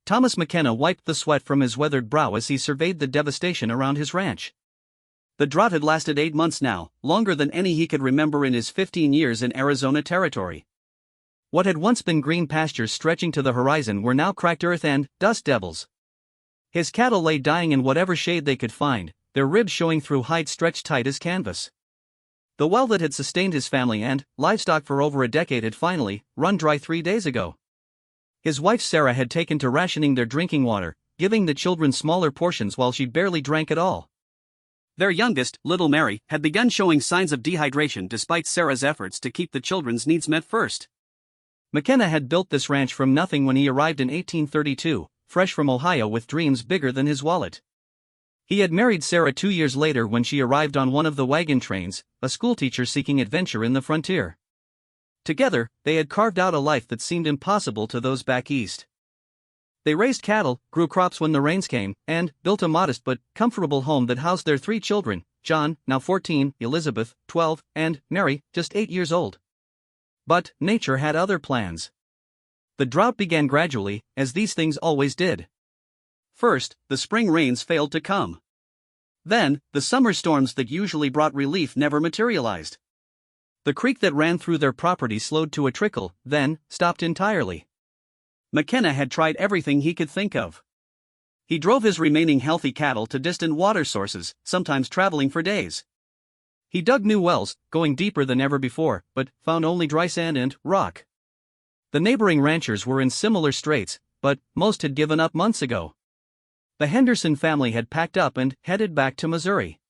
Thomas McKenna wiped the sweat from his weathered brow as he surveyed the devastation around his ranch. The drought had lasted 8 months now, longer than any he could remember in his 15 years in Arizona territory. What had once been green pastures stretching to the horizon were now cracked earth and dust devils. His cattle lay dying in whatever shade they could find, their ribs showing through hides stretched tight as canvas. The well that had sustained his family and livestock for over a decade had finally run dry 3 days ago. His wife Sarah had taken to rationing their drinking water, giving the children smaller portions while she barely drank at all. Their youngest, little Mary, had begun showing signs of dehydration despite Sarah's efforts to keep the children's needs met first. McKenna had built this ranch from nothing when he arrived in 1832, fresh from Ohio with dreams bigger than his wallet. He had married Sarah 2 years later when she arrived on one of the wagon trains, a schoolteacher seeking adventure in the frontier. Together, they had carved out a life that seemed impossible to those back east. They raised cattle, grew crops when the rains came, and built a modest but comfortable home that housed their 3 children, John, now 14, Elizabeth, 12, and Mary, just 8 years old. But nature had other plans. The drought began gradually, as these things always did. First, the spring rains failed to come. Then, the summer storms that usually brought relief never materialized. The creek that ran through their property slowed to a trickle, then stopped entirely. McKenna had tried everything he could think of. He drove his remaining healthy cattle to distant water sources, sometimes traveling for days. He dug new wells, going deeper than ever before, but found only dry sand and rock. The neighboring ranchers were in similar straits, but most had given up months ago. The Henderson family had packed up and headed back to Missouri.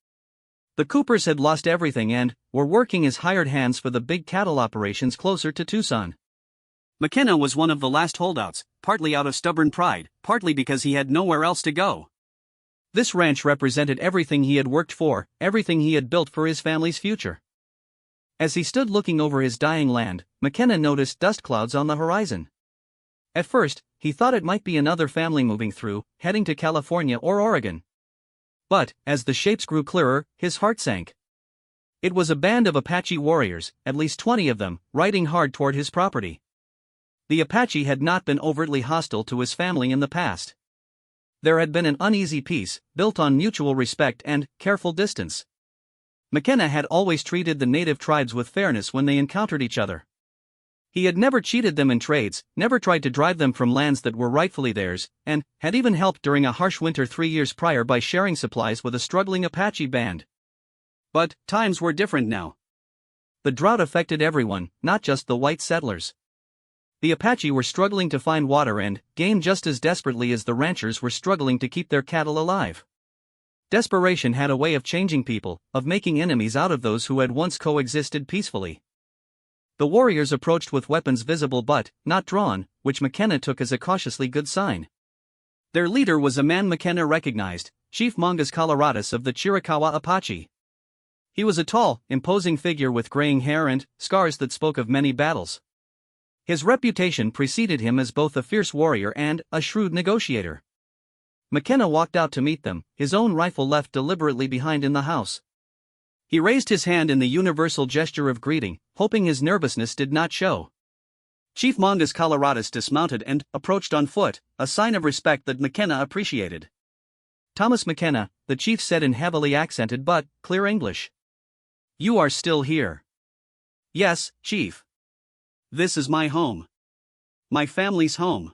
The Coopers had lost everything and were working as hired hands for the big cattle operations closer to Tucson. McKenna was one of the last holdouts, partly out of stubborn pride, partly because he had nowhere else to go. This ranch represented everything he had worked for, everything he had built for his family's future. As he stood looking over his dying land, McKenna noticed dust clouds on the horizon. At first, he thought it might be another family moving through, heading to California or Oregon. But, as the shapes grew clearer, his heart sank. It was a band of Apache warriors, at least 20 of them, riding hard toward his property. The Apache had not been overtly hostile to his family in the past. There had been an uneasy peace, built on mutual respect and careful distance. McKenna had always treated the native tribes with fairness when they encountered each other. He had never cheated them in trades, never tried to drive them from lands that were rightfully theirs, and had even helped during a harsh winter 3 years prior by sharing supplies with a struggling Apache band. But times were different now. The drought affected everyone, not just the white settlers. The Apache were struggling to find water and game just as desperately as the ranchers were struggling to keep their cattle alive. Desperation had a way of changing people, of making enemies out of those who had once coexisted peacefully. The warriors approached with weapons visible but not drawn, which McKenna took as a cautiously good sign. Their leader was a man McKenna recognized, Chief Mongas Coloradas of the Chiricahua Apache. He was a tall, imposing figure with graying hair and scars that spoke of many battles. His reputation preceded him as both a fierce warrior and a shrewd negotiator. McKenna walked out to meet them, his own rifle left deliberately behind in the house. He raised his hand in the universal gesture of greeting, hoping his nervousness did not show. Chief Mongas Coloradas dismounted and approached on foot, a sign of respect that McKenna appreciated. "Thomas McKenna," the chief said in heavily accented but clear English. "You are still here." "Yes, Chief. This is my home. My family's home."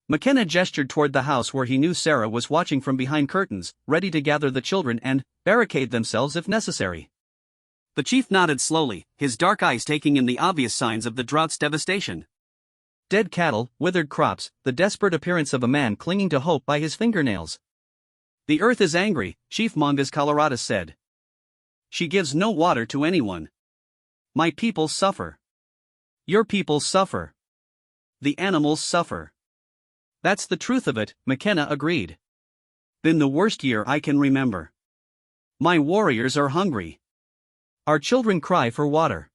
McKenna gestured toward the house where he knew Sarah was watching from behind curtains, ready to gather the children and barricade themselves if necessary. The chief nodded slowly, his dark eyes taking in the obvious signs of the drought's devastation. Dead cattle, withered crops, the desperate appearance of a man clinging to hope by his fingernails. "The earth is angry," Chief Mongas Coloradas said. "She gives no water to anyone. My people suffer. Your people suffer. The animals suffer." "That's the truth of it," McKenna agreed. "Been the worst year I can remember. My warriors are hungry. Our children cry for water.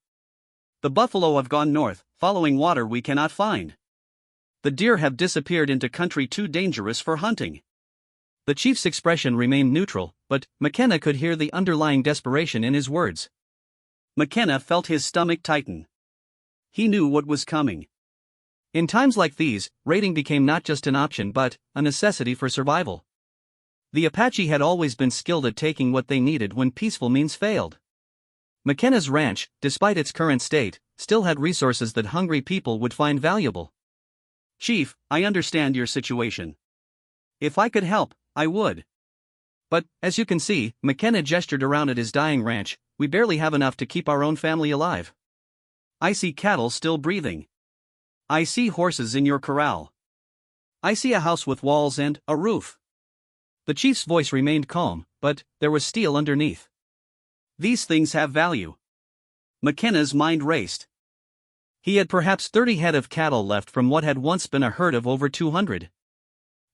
The buffalo have gone north, following water we cannot find. The deer have disappeared into country too dangerous for hunting." The chief's expression remained neutral, but McKenna could hear the underlying desperation in his words. McKenna felt his stomach tighten. He knew what was coming. In times like these, raiding became not just an option but a necessity for survival. The Apache had always been skilled at taking what they needed when peaceful means failed. McKenna's ranch, despite its current state, still had resources that hungry people would find valuable. "Chief, I understand your situation. If I could help, I would. But, as you can see," McKenna gestured around at his dying ranch, "we barely have enough to keep our own family alive. I see cattle still breathing. I see horses in your corral. I see a house with walls and a roof." The chief's voice remained calm, but there was steel underneath. "These things have value." McKenna's mind raced. He had perhaps 30 head of cattle left from what had once been a herd of over 200.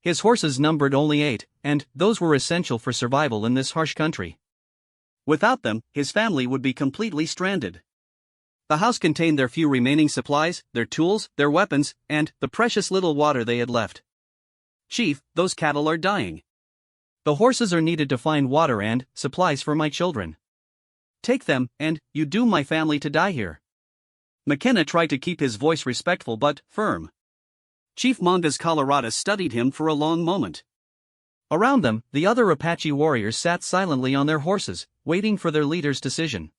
His horses numbered only 8, and those were essential for survival in this harsh country. Without them, his family would be completely stranded. The house contained their few remaining supplies, their tools, their weapons, and the precious little water they had left. "Chief, those cattle are dying. The horses are needed to find water and supplies for my children. Take them, and you doom my family to die here." McKenna tried to keep his voice respectful but firm. Chief Mongas Coloradas studied him for a long moment. Around them, the other Apache warriors sat silently on their horses, waiting for their leader's decision.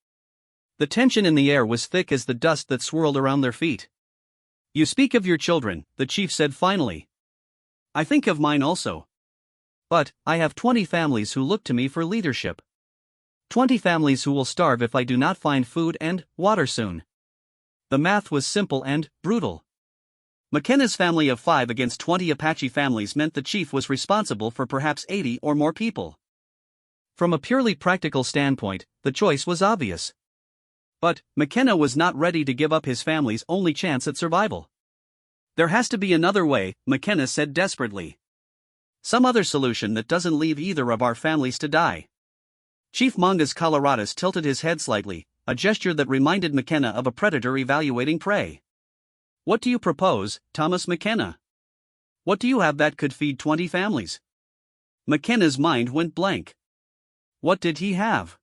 The tension in the air was thick as the dust that swirled around their feet. "You speak of your children," the chief said finally. "I think of mine also. But I have 20 families who look to me for leadership. 20 families who will starve if I do not find food and water soon." The math was simple and brutal. McKenna's family of 5 against 20 Apache families meant the chief was responsible for perhaps 80 or more people. From a purely practical standpoint, the choice was obvious. But McKenna was not ready to give up his family's only chance at survival. "There has to be another way," McKenna said desperately. "Some other solution that doesn't leave either of our families to die." Chief Mongas Coloradas tilted his head slightly, a gesture that reminded McKenna of a predator evaluating prey. "What do you propose, Thomas McKenna? What do you have that could feed 20 families?" McKenna's mind went blank. What did he have?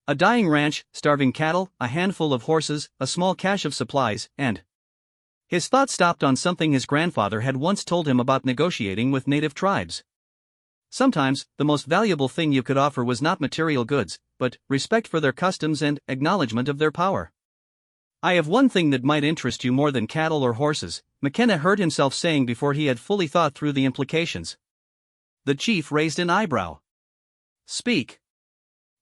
A dying ranch, starving cattle, a handful of horses, a small cache of supplies, and... His thought stopped on something his grandfather had once told him about negotiating with native tribes. Sometimes, the most valuable thing you could offer was not material goods, but respect for their customs and acknowledgement of their power. "I have one thing that might interest you more than cattle or horses," McKenna heard himself saying before he had fully thought through the implications. The chief raised an eyebrow. "Speak."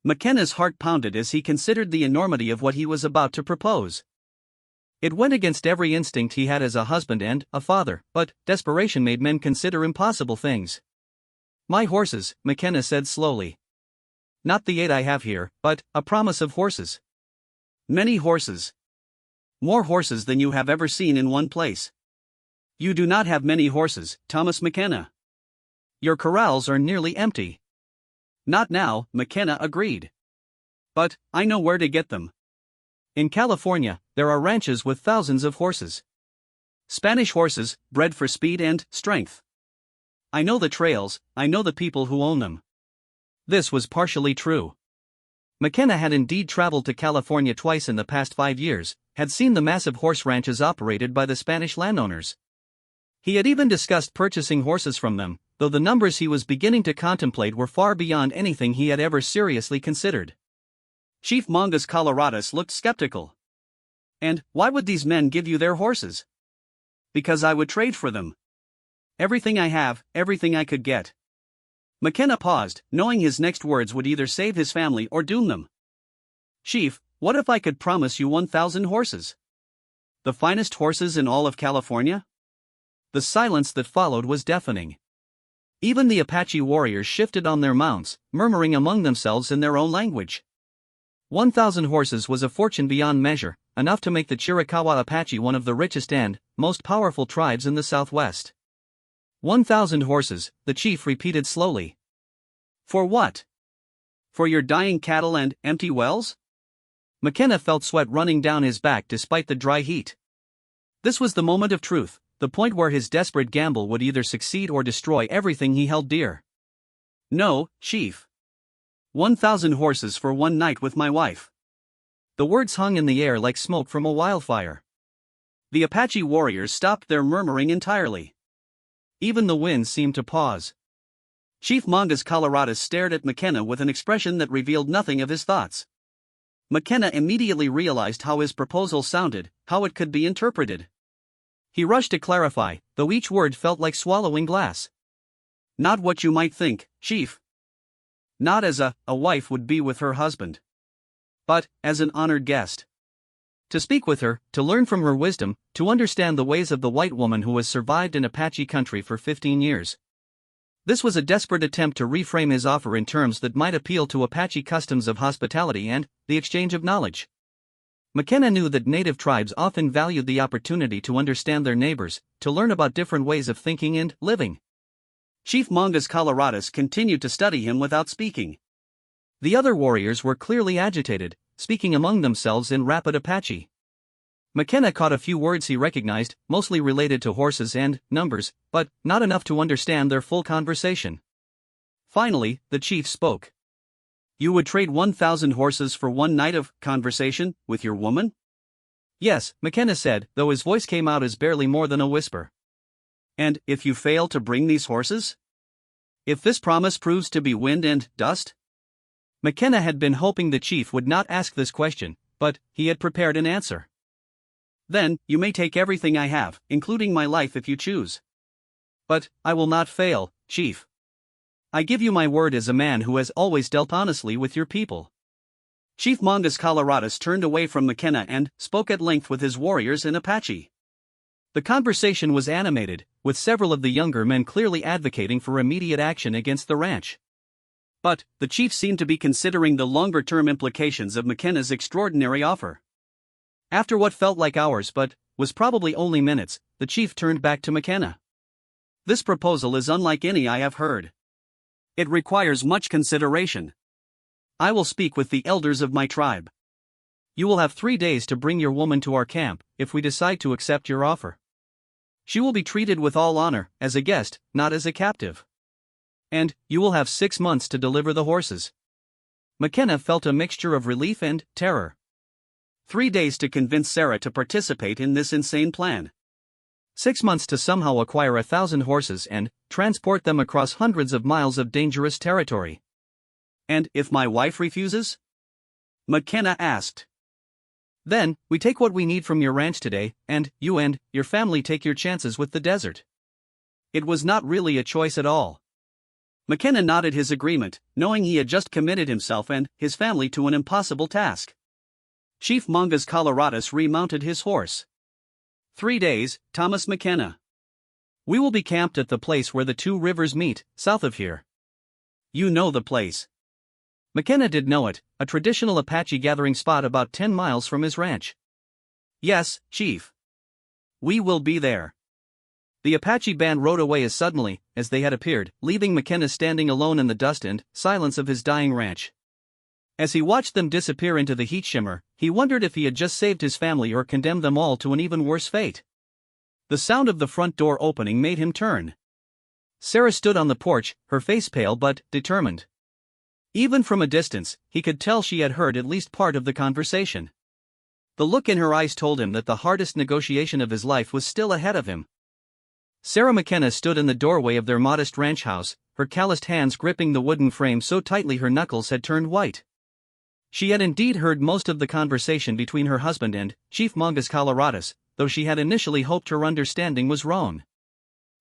McKenna's heart pounded as he considered the enormity of what he was about to propose. It went against every instinct he had as a husband and a father, but desperation made men consider impossible things. "My horses," McKenna said slowly. "Not the 8 I have here, but a promise of horses." "Many horses. More horses than you have ever seen in one place." "You do not have many horses, Thomas McKenna. Your corrals are nearly empty." "Not now," McKenna agreed. "But I know where to get them. In California, there are ranches with thousands of horses. Spanish horses, bred for speed and strength. I know the trails, I know the people who own them." This was partially true. McKenna had indeed traveled to California twice in the past 5 years, had seen the massive horse ranches operated by the Spanish landowners. He had even discussed purchasing horses from them, though the numbers he was beginning to contemplate were far beyond anything he had ever seriously considered. Chief Mongas Coloradas looked skeptical. "And why would these men give you their horses?" "Because I would trade for them. Everything I have, everything I could get." McKenna paused, knowing his next words would either save his family or doom them. "Chief, what if I could promise you 1,000 horses? The finest horses in all of California?" The silence that followed was deafening. Even the Apache warriors shifted on their mounts, murmuring among themselves in their own language. 1,000 horses was a fortune beyond measure, enough to make the Chiricahua Apache one of the richest and most powerful tribes in the Southwest. 1,000 horses, the chief repeated slowly. "For what? For your dying cattle and empty wells?" McKenna felt sweat running down his back despite the dry heat. This was the moment of truth, the point where his desperate gamble would either succeed or destroy everything he held dear. "No, chief. 1,000 horses for one night with my wife." The words hung in the air like smoke from a wildfire. The Apache warriors stopped their murmuring entirely. Even the wind seemed to pause. Chief Mongus Coloradus stared at McKenna with an expression that revealed nothing of his thoughts. McKenna immediately realized how his proposal sounded, how it could be interpreted. He rushed to clarify, though each word felt like swallowing glass. Not what you might think, Chief. Not as a wife would be with her husband. But, as an honored guest. To speak with her, to learn from her wisdom, to understand the ways of the white woman who has survived in Apache country for 15 years. This was a desperate attempt to reframe his offer in terms that might appeal to Apache customs of hospitality and the exchange of knowledge. McKenna knew that native tribes often valued the opportunity to understand their neighbors, to learn about different ways of thinking and living. Chief Mongus Coloradus continued to study him without speaking. The other warriors were clearly agitated, speaking among themselves in rapid Apache. McKenna caught a few words he recognized, mostly related to horses and numbers, but not enough to understand their full conversation. Finally, the chief spoke. You would trade 1,000 horses for one night of conversation with your woman? Yes, McKenna said, though his voice came out as barely more than a whisper. And if you fail to bring these horses? If this promise proves to be wind and dust? McKenna had been hoping the chief would not ask this question, but he had prepared an answer. Then, you may take everything I have, including my life if you choose. But, I will not fail, Chief. I give you my word as a man who has always dealt honestly with your people. Chief Mongus Coloradus turned away from McKenna and spoke at length with his warriors in Apache. The conversation was animated, with several of the younger men clearly advocating for immediate action against the ranch. But, the chief seemed to be considering the longer-term implications of McKenna's extraordinary offer. After what felt like hours but was probably only minutes, the chief turned back to McKenna. This proposal is unlike any I have heard. It requires much consideration. I will speak with the elders of my tribe. You will have 3 days to bring your woman to our camp, if we decide to accept your offer. She will be treated with all honor, as a guest, not as a captive. And, you will have 6 months to deliver the horses. McKenna felt a mixture of relief and terror. 3 days to convince Sarah to participate in this insane plan. 6 months to somehow acquire 1,000 horses and transport them across hundreds of miles of dangerous territory. And if my wife refuses? McKenna asked. Then, we take what we need from your ranch today, and you and your family take your chances with the desert. It was not really a choice at all. McKenna nodded his agreement, knowing he had just committed himself and his family to an impossible task. Chief Mongus Coloradus remounted his horse. 3 days, Thomas McKenna. We will be camped at the place where the two rivers meet, south of here. You know the place. McKenna did know it, a traditional Apache gathering spot about 10 miles from his ranch. Yes, Chief. We will be there. The Apache band rode away as suddenly as they had appeared, leaving McKenna standing alone in the dust and silence of his dying ranch. As he watched them disappear into the heat shimmer, he wondered if he had just saved his family or condemned them all to an even worse fate. The sound of the front door opening made him turn. Sarah stood on the porch, her face pale but determined. Even from a distance, he could tell she had heard at least part of the conversation. The look in her eyes told him that the hardest negotiation of his life was still ahead of him. Sarah McKenna stood in the doorway of their modest ranch house, her calloused hands gripping the wooden frame so tightly her knuckles had turned white. She had indeed heard most of the conversation between her husband and Chief Mongus Coloradus, though she had initially hoped her understanding was wrong.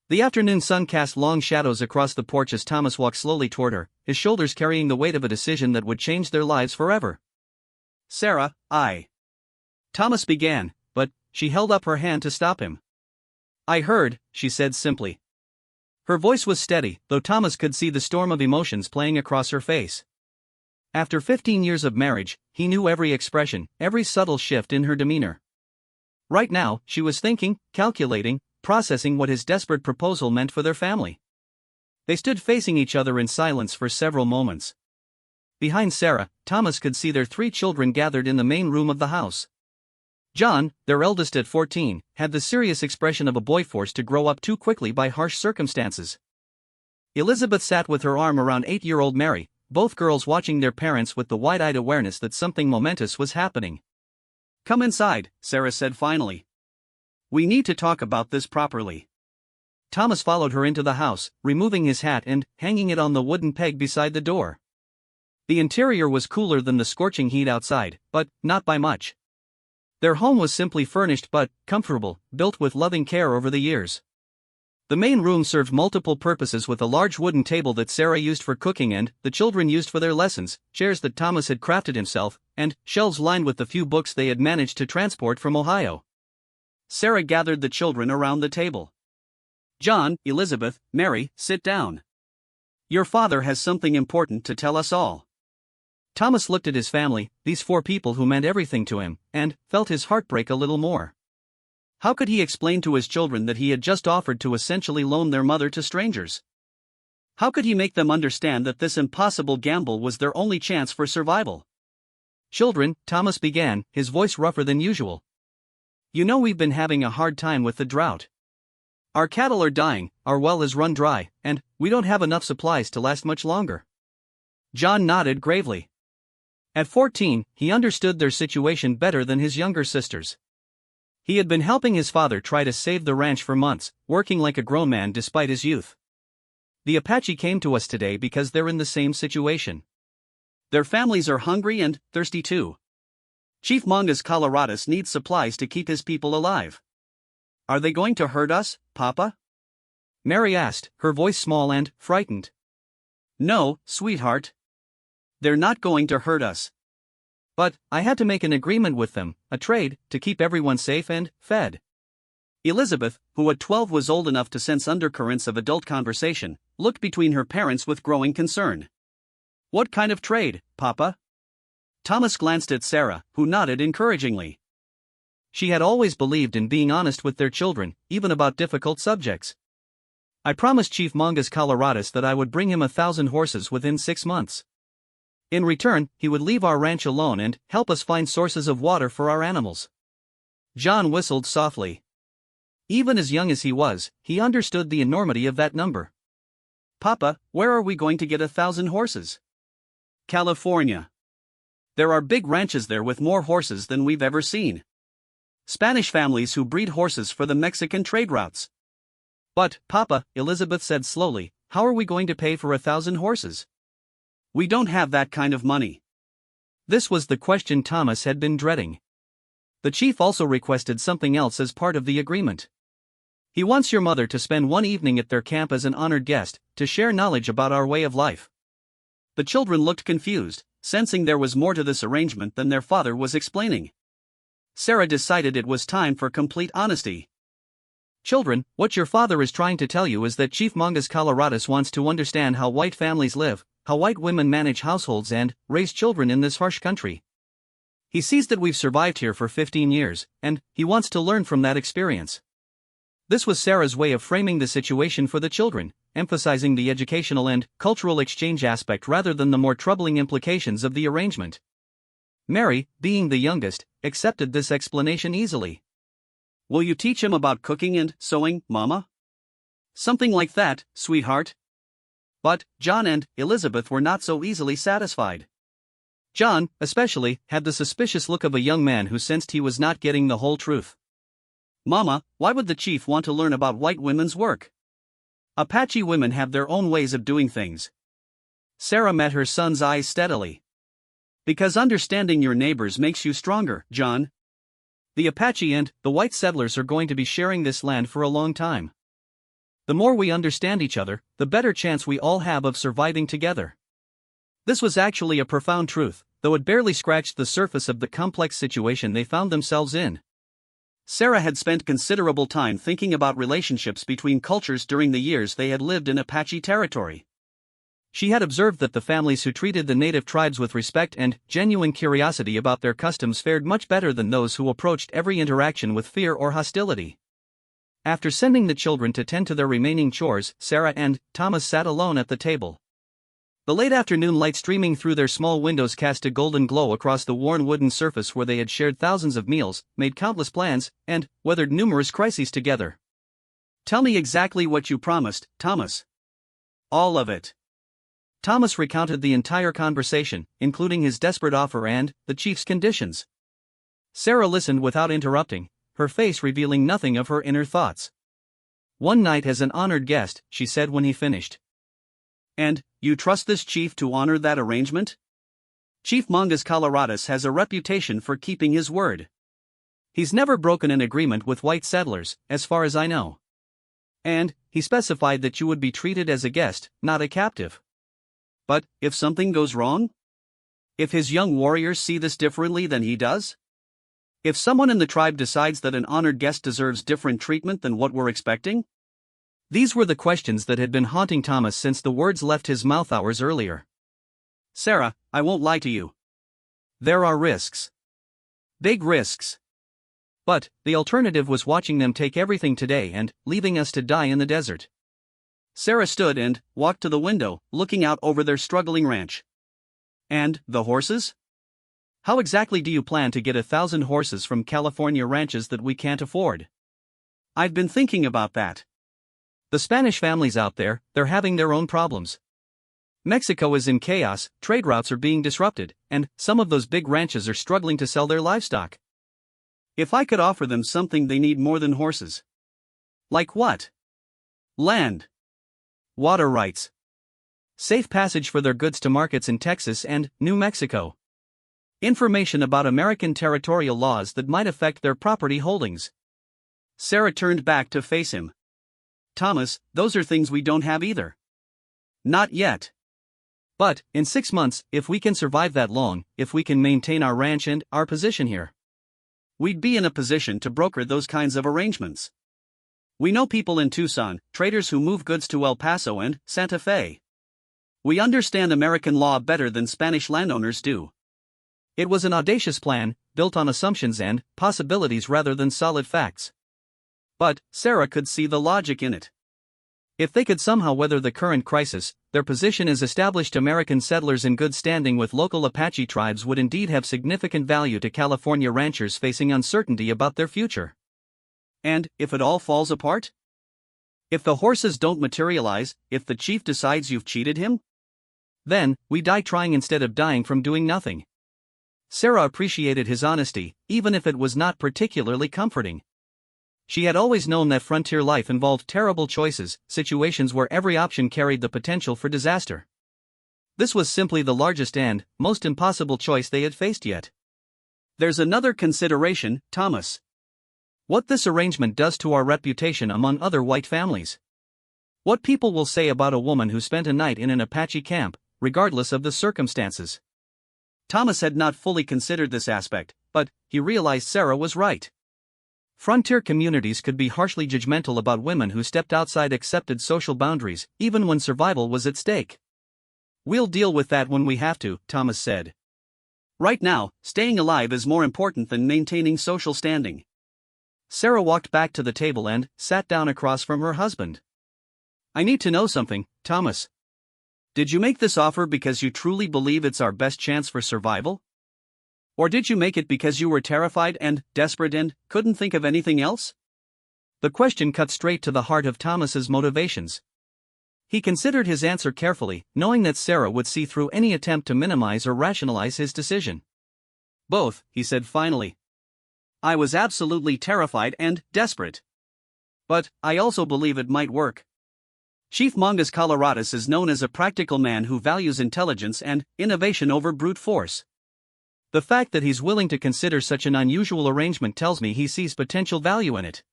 The afternoon sun cast long shadows across the porch as Thomas walked slowly toward her, his shoulders carrying the weight of a decision that would change their lives forever. Sarah, Thomas began, but she held up her hand to stop him. I heard, she said simply. Her voice was steady, though Thomas could see the storm of emotions playing across her face. After 15 years of marriage, he knew every expression, every subtle shift in her demeanor. Right now, she was thinking, calculating, processing what his desperate proposal meant for their family. They stood facing each other in silence for several moments. Behind Sarah, Thomas could see their 3 children gathered in the main room of the house. John, their eldest at 14, had the serious expression of a boy forced to grow up too quickly by harsh circumstances. Elizabeth sat with her arm around 8-year-old Mary, both girls watching their parents with the wide-eyed awareness that something momentous was happening. Come inside, Sarah said finally. We need to talk about this properly. Thomas followed her into the house, removing his hat and hanging it on the wooden peg beside the door. The interior was cooler than the scorching heat outside, but not by much. Their home was simply furnished but comfortable, built with loving care over the years. The main room served multiple purposes with a large wooden table that Sarah used for cooking and the children used for their lessons, chairs that Thomas had crafted himself, and shelves lined with the few books they had managed to transport from Ohio. Sarah gathered the children around the table. John, Elizabeth, Mary, sit down. Your father has something important to tell us all. Thomas looked at his family, these 4 people who meant everything to him, and felt his heart break a little more. How could he explain to his children that he had just offered to essentially loan their mother to strangers? How could he make them understand that this impossible gamble was their only chance for survival? Children, Thomas began, his voice rougher than usual. You know we've been having a hard time with the drought. Our cattle are dying, our well is run dry, and we don't have enough supplies to last much longer. John nodded gravely. At 14, he understood their situation better than his younger sisters. He had been helping his father try to save the ranch for months, working like a grown man despite his youth. The Apache came to us today because they're in the same situation. Their families are hungry and thirsty too. Chief Mongas Coloradus needs supplies to keep his people alive. Are they going to hurt us, Papa? Mary asked, her voice small and frightened. No, sweetheart. They're not going to hurt us. But I had to make an agreement with them, a trade, to keep everyone safe and fed. Elizabeth, who at 12 was old enough to sense undercurrents of adult conversation, looked between her parents with growing concern. What kind of trade, Papa? Thomas glanced at Sarah, who nodded encouragingly. She had always believed in being honest with their children, even about difficult subjects. I promised Chief Mongas Coloradus that I would bring him 1,000 horses within 6 months. In return, he would leave our ranch alone and help us find sources of water for our animals. John whistled softly. Even as young as he was, he understood the enormity of that number. Papa, where are we going to get 1,000 horses? California. There are big ranches there with more horses than we've ever seen. Spanish families who breed horses for the Mexican trade routes. But, Papa, Elizabeth said slowly, how are we going to pay for 1,000 horses? We don't have that kind of money. This was the question Thomas had been dreading. The chief also requested something else as part of the agreement. He wants your mother to spend one evening at their camp as an honored guest, to share knowledge about our way of life. The children looked confused, sensing there was more to this arrangement than their father was explaining. Sarah decided it was time for complete honesty. Children, what your father is trying to tell you is that Chief Mongas Coloradus wants to understand how white families live, how white women manage households and raise children in this harsh country. He sees that we've survived here for 15 years, and he wants to learn from that experience. This was Sarah's way of framing the situation for the children, emphasizing the educational and cultural exchange aspect rather than the more troubling implications of the arrangement. Mary, being the youngest, accepted this explanation easily. Will you teach him about cooking and sewing, Mama? Something like that, sweetheart. But John and Elizabeth were not so easily satisfied. John, especially, had the suspicious look of a young man who sensed he was not getting the whole truth. Mama, why would the chief want to learn about white women's work? Apache women have their own ways of doing things. Sarah met her son's eyes steadily. Because understanding your neighbors makes you stronger, John. The Apache and the white settlers are going to be sharing this land for a long time. The more we understand each other, the better chance we all have of surviving together. This was actually a profound truth, though it barely scratched the surface of the complex situation they found themselves in. Sarah had spent considerable time thinking about relationships between cultures during the years they had lived in Apache territory. She had observed that the families who treated the native tribes with respect and genuine curiosity about their customs fared much better than those who approached every interaction with fear or hostility. After sending the children to tend to their remaining chores, Sarah and Thomas sat alone at the table. The late afternoon light streaming through their small windows cast a golden glow across the worn wooden surface where they had shared thousands of meals, made countless plans, and weathered numerous crises together. Tell me exactly what you promised, Thomas. All of it. Thomas recounted the entire conversation, including his desperate offer and the chief's conditions. Sarah listened without interrupting, her face revealing nothing of her inner thoughts. "One night as an honored guest," she said when he finished. "And, you trust this chief to honor that arrangement?" Chief Mongas Coloradus has a reputation for keeping his word. He's never broken an agreement with white settlers, as far as I know. And, he specified that you would be treated as a guest, not a captive. But, if something goes wrong? If his young warriors see this differently than he does? If someone in the tribe decides that an honored guest deserves different treatment than what we're expecting? These were the questions that had been haunting Thomas since the words left his mouth hours earlier. "Sarah, I won't lie to you. There are risks. Big risks. But, the alternative was watching them take everything today and leaving us to die in the desert." Sarah stood and walked to the window, looking out over their struggling ranch. "And, the horses? How exactly do you plan to get 1,000 horses from California ranches that we can't afford?" "I've been thinking about that. The Spanish families out there, they're having their own problems. Mexico is in chaos, trade routes are being disrupted, and some of those big ranches are struggling to sell their livestock. If I could offer them something they need more than horses." "Like what?" "Land. Water rights. Safe passage for their goods to markets in Texas and New Mexico. Information about American territorial laws that might affect their property holdings." Sarah turned back to face him. "Thomas, those are things we don't have either." "Not yet. But, in 6 months, if we can survive that long, if we can maintain our ranch and our position here, we'd be in a position to broker those kinds of arrangements. We know people in Tucson, traders who move goods to El Paso and Santa Fe. We understand American law better than Spanish landowners do." It was an audacious plan, built on assumptions and possibilities rather than solid facts. But, Sarah could see the logic in it. If they could somehow weather the current crisis, their position as established American settlers in good standing with local Apache tribes would indeed have significant value to California ranchers facing uncertainty about their future. And, if it all falls apart? If the horses don't materialize, if the chief decides you've cheated him? Then, we die trying instead of dying from doing nothing. Sarah appreciated his honesty, even if it was not particularly comforting. She had always known that frontier life involved terrible choices, situations where every option carried the potential for disaster. This was simply the largest and most impossible choice they had faced yet. "There's another consideration, Thomas. What this arrangement does to our reputation among other white families. What people will say about a woman who spent a night in an Apache camp, regardless of the circumstances." Thomas had not fully considered this aspect, but he realized Sarah was right. Frontier communities could be harshly judgmental about women who stepped outside accepted social boundaries, even when survival was at stake. "We'll deal with that when we have to," Thomas said. "Right now, staying alive is more important than maintaining social standing." Sarah walked back to the table and sat down across from her husband. "I need to know something, Thomas. Did you make this offer because you truly believe it's our best chance for survival? Or did you make it because you were terrified and desperate and couldn't think of anything else?" The question cut straight to the heart of Thomas's motivations. He considered his answer carefully, knowing that Sarah would see through any attempt to minimize or rationalize his decision. "Both," he said finally. "I was absolutely terrified and desperate. But I also believe it might work. Chief Mongas Coloradus is known as a practical man who values intelligence and innovation over brute force. The fact that he's willing to consider such an unusual arrangement tells me he sees potential value in it."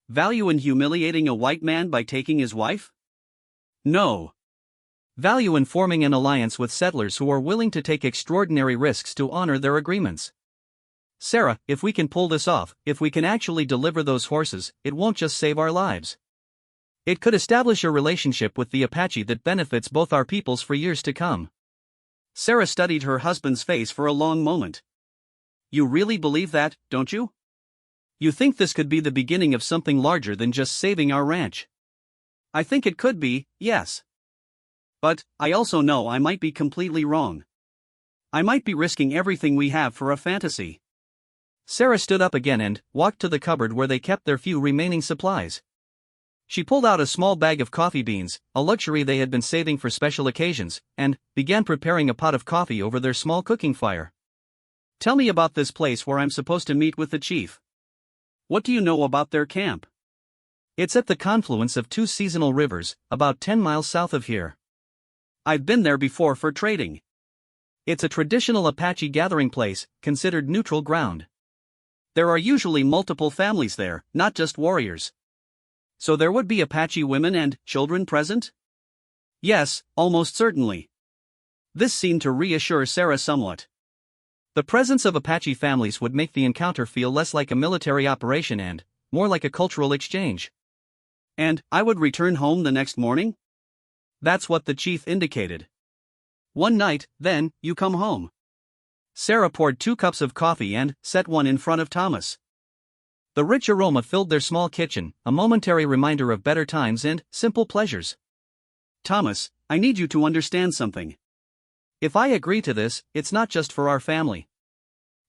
"Value in humiliating a white man by taking his wife?" "No. Value in forming an alliance with settlers who are willing to take extraordinary risks to honor their agreements. Sarah, if we can pull this off, if we can actually deliver those horses, it won't just save our lives. It could establish a relationship with the Apache that benefits both our peoples for years to come." Sarah studied her husband's face for a long moment. "You really believe that, don't you? You think this could be the beginning of something larger than just saving our ranch?" "I think it could be, yes. But, I also know I might be completely wrong. I might be risking everything we have for a fantasy." Sarah stood up again and walked to the cupboard where they kept their few remaining supplies. She pulled out a small bag of coffee beans, a luxury they had been saving for special occasions, and began preparing a pot of coffee over their small cooking fire. "Tell me about this place where I'm supposed to meet with the chief. What do you know about their camp? It's at the confluence of two seasonal rivers, about 10 miles south of here. I've been there before for trading. It's a traditional Apache gathering place, considered neutral ground. There are usually multiple families there, not just warriors. So there would be Apache women and children present? Yes, almost certainly. This seemed to reassure Sarah somewhat. The presence of Apache families would make the encounter feel less like a military operation and more like a cultural exchange. And I would return home the next morning? That's what the chief indicated. One night, then, you come home. Sarah poured 2 cups of coffee and set one in front of Thomas. The rich aroma filled their small kitchen, a momentary reminder of better times and simple pleasures. Thomas, I need you to understand something. If I agree to this, it's not just for our family.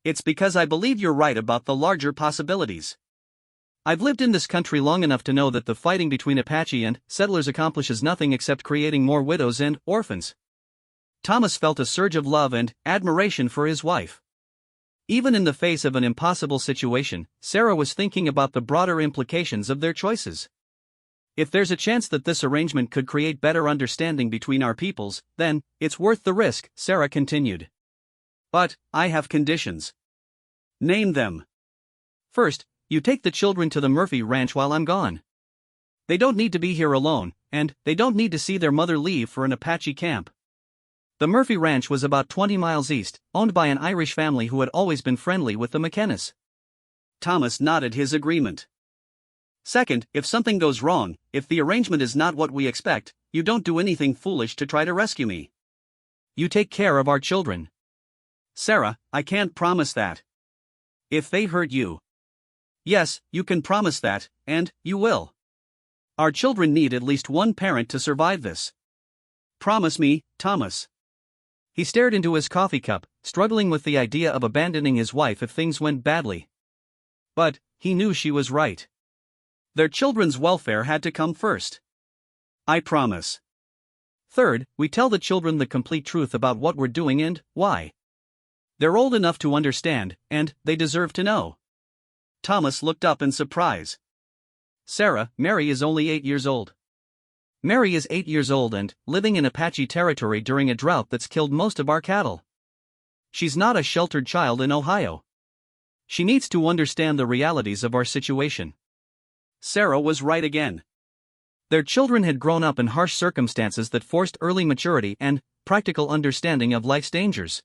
It's because I believe you're right about the larger possibilities. I've lived in this country long enough to know that the fighting between Apache and settlers accomplishes nothing except creating more widows and orphans. Thomas felt a surge of love and admiration for his wife. Even in the face of an impossible situation, Sarah was thinking about the broader implications of their choices. If there's a chance that this arrangement could create better understanding between our peoples, then it's worth the risk, Sarah continued. But I have conditions. Name them. First, you take the children to the Murphy Ranch while I'm gone. They don't need to be here alone, and they don't need to see their mother leave for an Apache camp. The Murphy Ranch was about 20 miles east, owned by an Irish family who had always been friendly with the McKennas. Thomas nodded his agreement. Second, if something goes wrong, if the arrangement is not what we expect, you don't do anything foolish to try to rescue me. You take care of our children. Sarah, I can't promise that. If they hurt you. Yes, you can promise that, and you will. Our children need at least one parent to survive this. Promise me, Thomas. He stared into his coffee cup, struggling with the idea of abandoning his wife if things went badly. But he knew she was right. Their children's welfare had to come first. I promise. Third, we tell the children the complete truth about what we're doing and why. They're old enough to understand, and they deserve to know. Thomas looked up in surprise. Sarah, Mary is only 8 years old. Mary is 8 years old and living in Apache territory during a drought that's killed most of our cattle. She's not a sheltered child in Ohio. She needs to understand the realities of our situation. Sarah was right again. Their children had grown up in harsh circumstances that forced early maturity and practical understanding of life's dangers.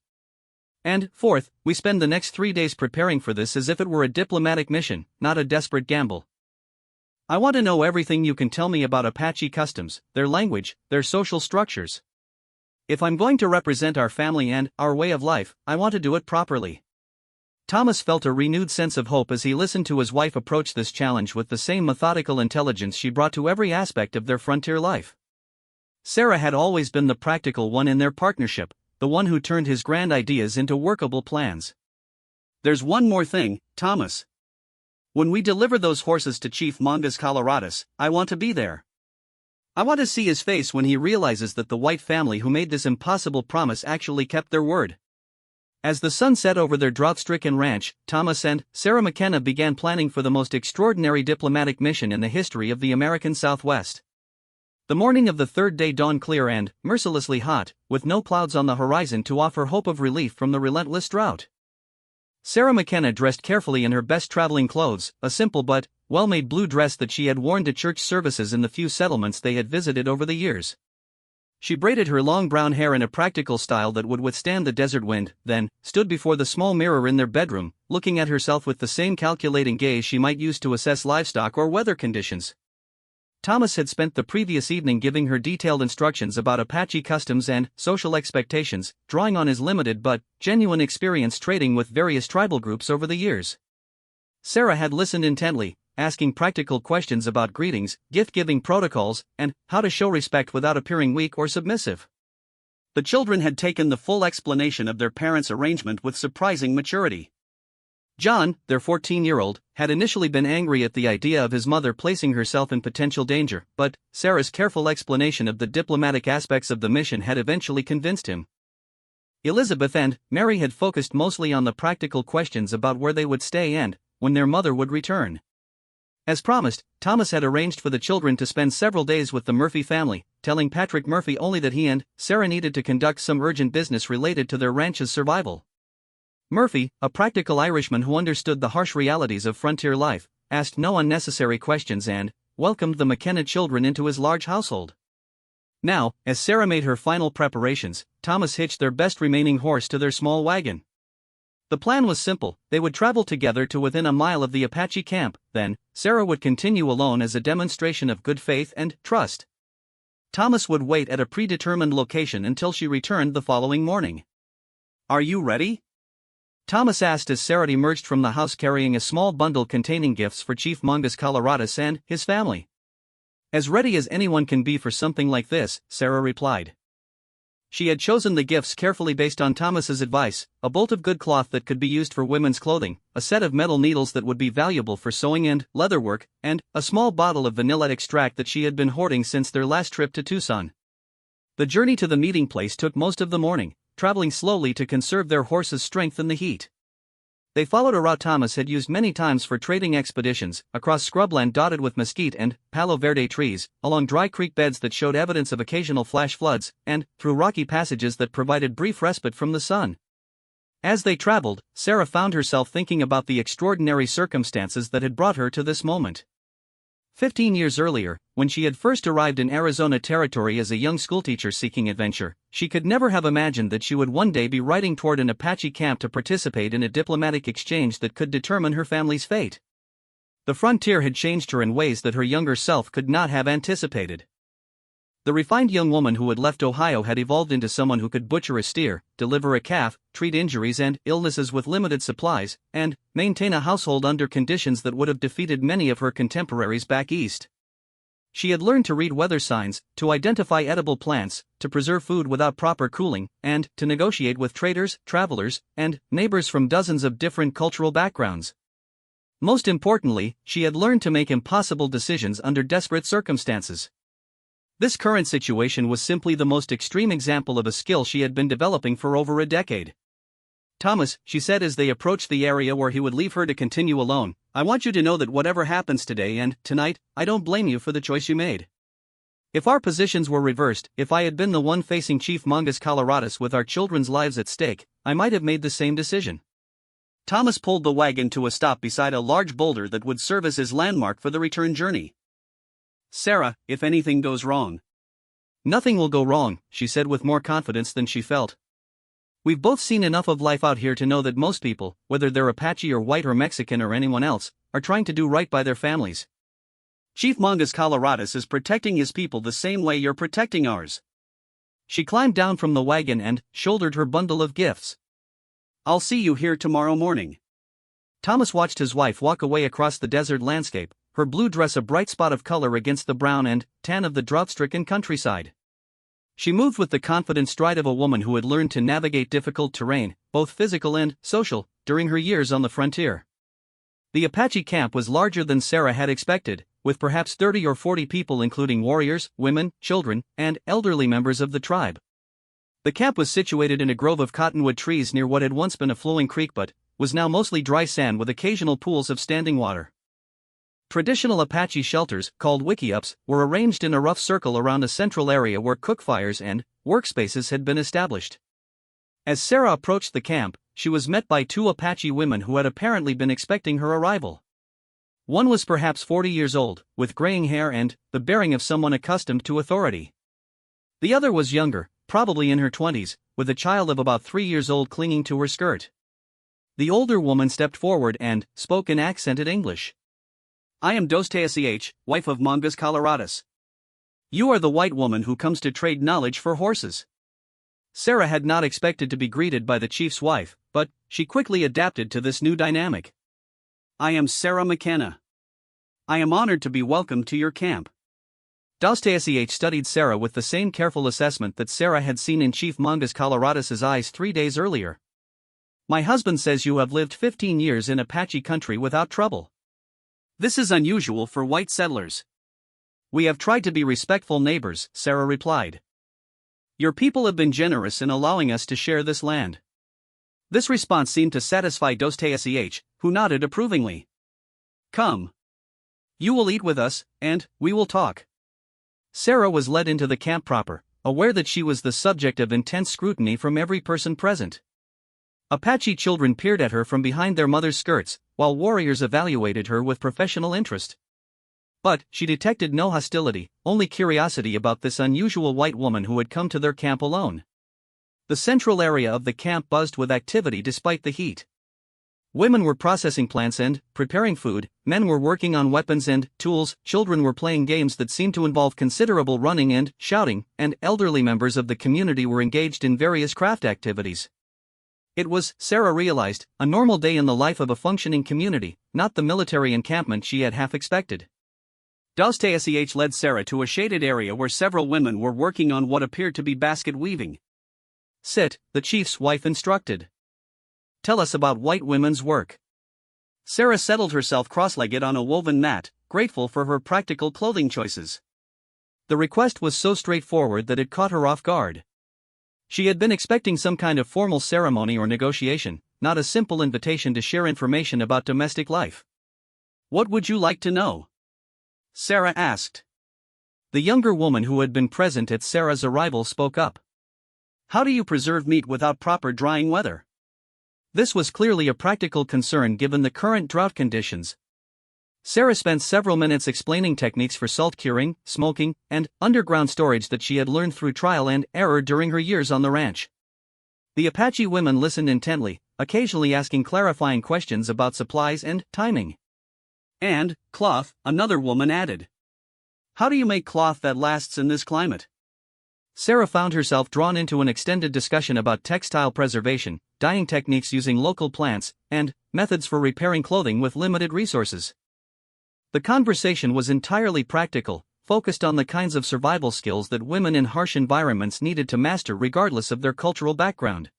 And, fourth, we spend the next 3 days preparing for this as if it were a diplomatic mission, not a desperate gamble. I want to know everything you can tell me about Apache customs, their language, their social structures. If I'm going to represent our family and our way of life, I want to do it properly. Thomas felt a renewed sense of hope as he listened to his wife approach this challenge with the same methodical intelligence she brought to every aspect of their frontier life. Sarah had always been the practical one in their partnership, the one who turned his grand ideas into workable plans. There's one more thing, Thomas. When we deliver those horses to Chief Mongas Coloradus, I want to be there. I want to see his face when he realizes that the white family who made this impossible promise actually kept their word. As the sun set over their drought-stricken ranch, Thomas and Sarah McKenna began planning for the most extraordinary diplomatic mission in the history of the American Southwest. The morning of the third day dawned clear and mercilessly hot, with no clouds on the horizon to offer hope of relief from the relentless drought. Sarah McKenna dressed carefully in her best traveling clothes, a simple but well-made blue dress that she had worn to church services in the few settlements they had visited over the years. She braided her long brown hair in a practical style that would withstand the desert wind, then stood before the small mirror in their bedroom, looking at herself with the same calculating gaze she might use to assess livestock or weather conditions. Thomas had spent the previous evening giving her detailed instructions about Apache customs and social expectations, drawing on his limited but genuine experience trading with various tribal groups over the years. Sarah had listened intently, asking practical questions about greetings, gift-giving protocols, and how to show respect without appearing weak or submissive. The children had taken the full explanation of their parents' arrangement with surprising maturity. John, their 14-year-old, had initially been angry at the idea of his mother placing herself in potential danger, but Sarah's careful explanation of the diplomatic aspects of the mission had eventually convinced him. Elizabeth and Mary had focused mostly on the practical questions about where they would stay and when their mother would return. As promised, Thomas had arranged for the children to spend several days with the Murphy family, telling Patrick Murphy only that he and Sarah needed to conduct some urgent business related to their ranch's survival. Murphy, a practical Irishman who understood the harsh realities of frontier life, asked no unnecessary questions and welcomed the McKenna children into his large household. Now, as Sarah made her final preparations, Thomas hitched their best remaining horse to their small wagon. The plan was simple: they would travel together to within a mile of the Apache camp, then Sarah would continue alone as a demonstration of good faith and trust. Thomas would wait at a predetermined location until she returned the following morning. "Are you ready?" Thomas asked as Sarah emerged from the house carrying a small bundle containing gifts for Chief Mongus Coloradus and his family. "As ready as anyone can be for something like this," Sarah replied. She had chosen the gifts carefully based on Thomas's advice: a bolt of good cloth that could be used for women's clothing, a set of metal needles that would be valuable for sewing and leatherwork, and a small bottle of vanilla extract that she had been hoarding since their last trip to Tucson. The journey to the meeting place took most of the morning, traveling slowly to conserve their horses' strength in the heat. They followed a route Thomas had used many times for trading expeditions, across scrubland dotted with mesquite and palo verde trees, along dry creek beds that showed evidence of occasional flash floods, and through rocky passages that provided brief respite from the sun. As they traveled, Sarah found herself thinking about the extraordinary circumstances that had brought her to this moment. 15 years earlier, when she had first arrived in Arizona Territory as a young schoolteacher seeking adventure, she could never have imagined that she would one day be riding toward an Apache camp to participate in a diplomatic exchange that could determine her family's fate. The frontier had changed her in ways that her younger self could not have anticipated. The refined young woman who had left Ohio had evolved into someone who could butcher a steer, deliver a calf, treat injuries and illnesses with limited supplies, and maintain a household under conditions that would have defeated many of her contemporaries back east. She had learned to read weather signs, to identify edible plants, to preserve food without proper cooling, and to negotiate with traders, travelers, and neighbors from dozens of different cultural backgrounds. Most importantly, she had learned to make impossible decisions under desperate circumstances. This current situation was simply the most extreme example of a skill she had been developing for over a decade. "Thomas," she said as they approached the area where he would leave her to continue alone, "I want you to know that whatever happens today and tonight, I don't blame you for the choice you made. If our positions were reversed, if I had been the one facing Chief Mongus Coloradus with our children's lives at stake, I might have made the same decision." Thomas pulled the wagon to a stop beside a large boulder that would serve as his landmark for the return journey. "Sarah, if anything goes wrong." "Nothing will go wrong," she said with more confidence than she felt. "We've both seen enough of life out here to know that most people, whether they're Apache or white or Mexican or anyone else, are trying to do right by their families. Chief Mongus Coloradus is protecting his people the same way you're protecting ours." She climbed down from the wagon and shouldered her bundle of gifts. "I'll see you here tomorrow morning." Thomas watched his wife walk away across the desert landscape, her blue dress a bright spot of color against the brown and tan of the drought-stricken countryside. She moved with the confident stride of a woman who had learned to navigate difficult terrain, both physical and social, during her years on the frontier. The Apache camp was larger than Sarah had expected, with perhaps 30 or 40 people including warriors, women, children, and elderly members of the tribe. The camp was situated in a grove of cottonwood trees near what had once been a flowing creek but was now mostly dry sand with occasional pools of standing water. Traditional Apache shelters, called wickiups, were arranged in a rough circle around a central area where cookfires and workspaces had been established. As Sarah approached the camp, she was met by two Apache women who had apparently been expecting her arrival. One was perhaps 40 years old, with graying hair and the bearing of someone accustomed to authority. The other was younger, probably in her 20s, with a child of about 3 years old clinging to her skirt. The older woman stepped forward and spoke in accented English. "I am Dostach, wife of Mongus Coloradus. You are the white woman who comes to trade knowledge for horses." Sarah had not expected to be greeted by the chief's wife, but she quickly adapted to this new dynamic. "I am Sarah McKenna. I am honored to be welcomed to your camp." Dostach studied Sarah with the same careful assessment that Sarah had seen in Chief Mongus Coloradus's eyes 3 days earlier. "My husband says you have lived 15 years in Apache country without trouble. This is unusual for white settlers." "We have tried to be respectful neighbors," Sarah replied. "Your people have been generous in allowing us to share this land." This response seemed to satisfy Dostach, who nodded approvingly. "Come. You will eat with us, and we will talk. Sarah was led into the camp proper, aware that she was the subject of intense scrutiny from every person present. Apache children peered at her from behind their mother's skirts, while warriors evaluated her with professional interest. But she detected no hostility, only curiosity about this unusual white woman who had come to their camp alone. The central area of the camp buzzed with activity despite the heat. Women were processing plants and preparing food, men were working on weapons and tools, children were playing games that seemed to involve considerable running and shouting, and elderly members of the community were engaged in various craft activities. It was, Sarah realized, a normal day in the life of a functioning community, not the military encampment she had half expected. Dostoevsky led Sarah to a shaded area where several women were working on what appeared to be basket weaving. Sit, the chief's wife instructed. Tell us about white women's work. Sarah settled herself cross-legged on a woven mat, grateful for her practical clothing choices. The request was so straightforward that it caught her off guard. She had been expecting some kind of formal ceremony or negotiation, not a simple invitation to share information about domestic life. What would you like to know? Sarah asked. The younger woman who had been present at Sarah's arrival spoke up. How do you preserve meat without proper drying weather? This was clearly a practical concern given the current drought conditions. Sarah spent several minutes explaining techniques for salt curing, smoking, and underground storage that she had learned through trial and error during her years on the ranch. The Apache women listened intently, occasionally asking clarifying questions about supplies and timing. And cloth, another woman added. How do you make cloth that lasts in this climate? Sarah found herself drawn into an extended discussion about textile preservation, dyeing techniques using local plants, and methods for repairing clothing with limited resources. The conversation was entirely practical, focused on the kinds of survival skills that women in harsh environments needed to master regardless of their cultural background.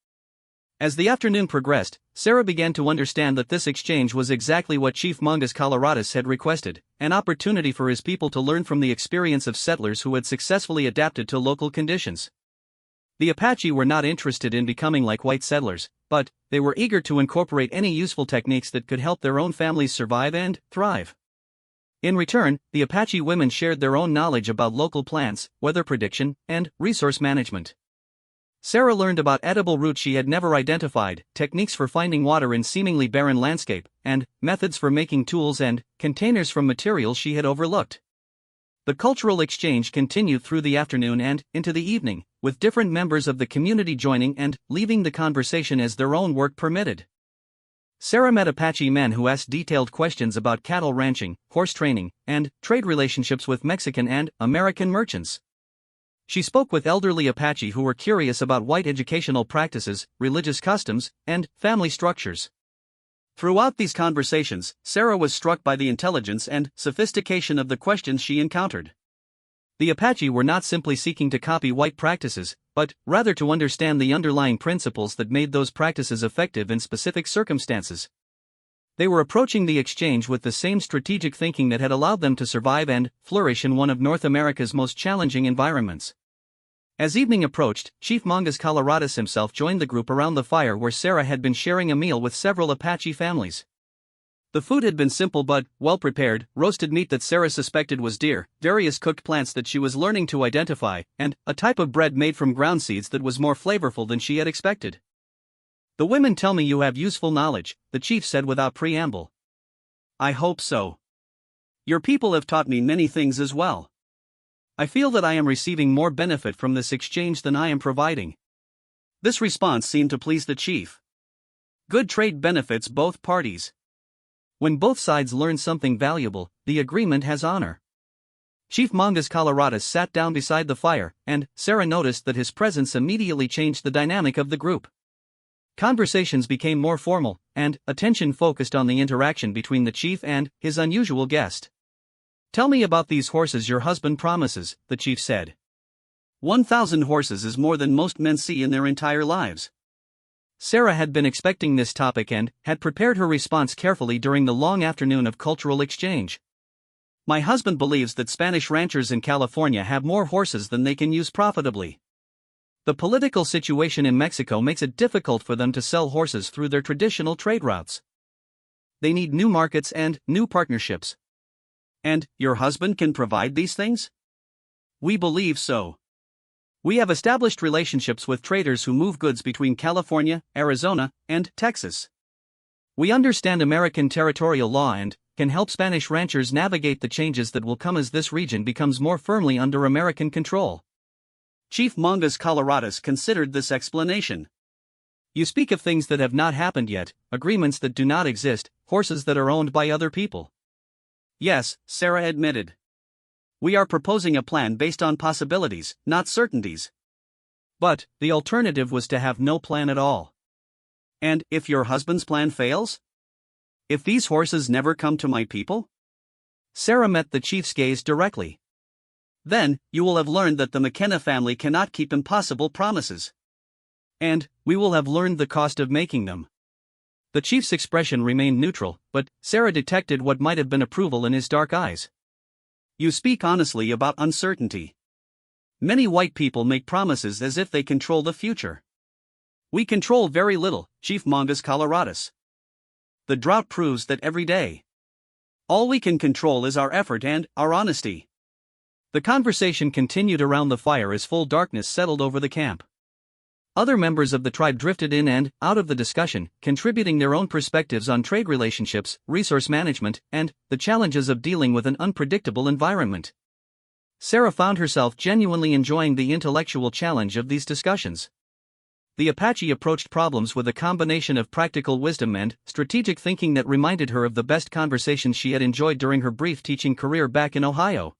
As the afternoon progressed, Sarah began to understand that this exchange was exactly what Chief Mongus Coloradus had requested, an opportunity for his people to learn from the experience of settlers who had successfully adapted to local conditions. The Apache were not interested in becoming like white settlers, but they were eager to incorporate any useful techniques that could help their own families survive and thrive. In return, the Apache women shared their own knowledge about local plants, weather prediction, and resource management. Sarah learned about edible roots she had never identified, techniques for finding water in seemingly barren landscape, and methods for making tools and containers from materials she had overlooked. The cultural exchange continued through the afternoon and into the evening, with different members of the community joining and leaving the conversation as their own work permitted. Sarah met Apache men who asked detailed questions about cattle ranching, horse training, and trade relationships with Mexican and American merchants. She spoke with elderly Apache who were curious about white educational practices, religious customs, and family structures. Throughout these conversations, Sarah was struck by the intelligence and sophistication of the questions she encountered. The Apache were not simply seeking to copy white practices, but rather to understand the underlying principles that made those practices effective in specific circumstances. They were approaching the exchange with the same strategic thinking that had allowed them to survive and flourish in one of North America's most challenging environments. As evening approached, Chief Mongus Coloradus himself joined the group around the fire where Sarah had been sharing a meal with several Apache families. The food had been simple but well-prepared: roasted meat that Sarah suspected was deer, various cooked plants that she was learning to identify, and a type of bread made from ground seeds that was more flavorful than she had expected. The women tell me you have useful knowledge, the chief said without preamble. I hope so. Your people have taught me many things as well. I feel that I am receiving more benefit from this exchange than I am providing. This response seemed to please the chief. Good trade benefits both parties. When both sides learn something valuable, the agreement has honor. Chief Mongus Coloradus sat down beside the fire, and Sarah noticed that his presence immediately changed the dynamic of the group. Conversations became more formal, and attention focused on the interaction between the chief and his unusual guest. Tell me about these horses your husband promises, the chief said. 1,000 horses is more than most men see in their entire lives. Sarah had been expecting this topic and had prepared her response carefully during the long afternoon of cultural exchange. My husband believes that Spanish ranchers in California have more horses than they can use profitably. The political situation in Mexico makes it difficult for them to sell horses through their traditional trade routes. They need new markets and new partnerships. And your husband can provide these things? We believe so. We have established relationships with traders who move goods between California, Arizona, and Texas. We understand American territorial law and can help Spanish ranchers navigate the changes that will come as this region becomes more firmly under American control. Chief Mongas Coloradas considered this explanation. You speak of things that have not happened yet, agreements that do not exist, horses that are owned by other people. Yes, Sarah admitted. We are proposing a plan based on possibilities, not certainties. But the alternative was to have no plan at all. And if your husband's plan fails? If these horses never come to my people? Sarah met the chief's gaze directly. Then, you will have learned that the McKenna family cannot keep impossible promises. And we will have learned the cost of making them. The chief's expression remained neutral, but Sarah detected what might have been approval in his dark eyes. You speak honestly about uncertainty. Many white people make promises as if they control the future. We control very little, Chief Mongas Coloradas. The drought proves that every day. All we can control is our effort and our honesty. The conversation continued around the fire as full darkness settled over the camp. Other members of the tribe drifted in and out of the discussion, contributing their own perspectives on trade relationships, resource management, and the challenges of dealing with an unpredictable environment. Sarah found herself genuinely enjoying the intellectual challenge of these discussions. The Apache approached problems with a combination of practical wisdom and strategic thinking that reminded her of the best conversations she had enjoyed during her brief teaching career back in Ohio.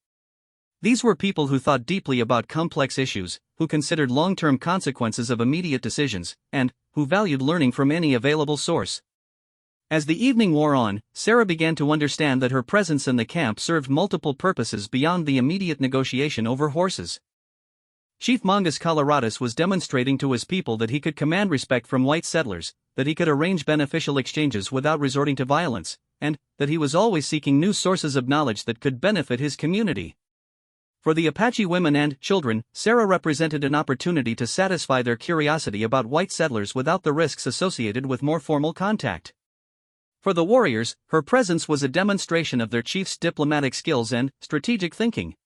These were people who thought deeply about complex issues, who considered long-term consequences of immediate decisions, and who valued learning from any available source. As the evening wore on, Sarah began to understand that her presence in the camp served multiple purposes beyond the immediate negotiation over horses. Chief Mongas Coloradas was demonstrating to his people that he could command respect from white settlers, that he could arrange beneficial exchanges without resorting to violence, and that he was always seeking new sources of knowledge that could benefit his community. For the Apache women and children, Sarah represented an opportunity to satisfy their curiosity about white settlers without the risks associated with more formal contact. For the warriors, her presence was a demonstration of their chief's diplomatic skills and strategic thinking.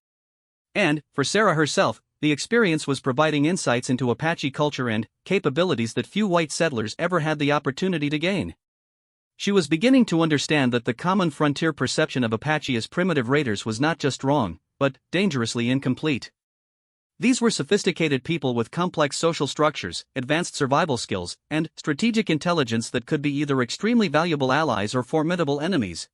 And, for Sarah herself, the experience was providing insights into Apache culture and capabilities that few white settlers ever had the opportunity to gain. She was beginning to understand that the common frontier perception of Apache as primitive raiders was not just wrong, but dangerously incomplete. These were sophisticated people with complex social structures, advanced survival skills, and strategic intelligence that could be either extremely valuable allies or formidable enemies.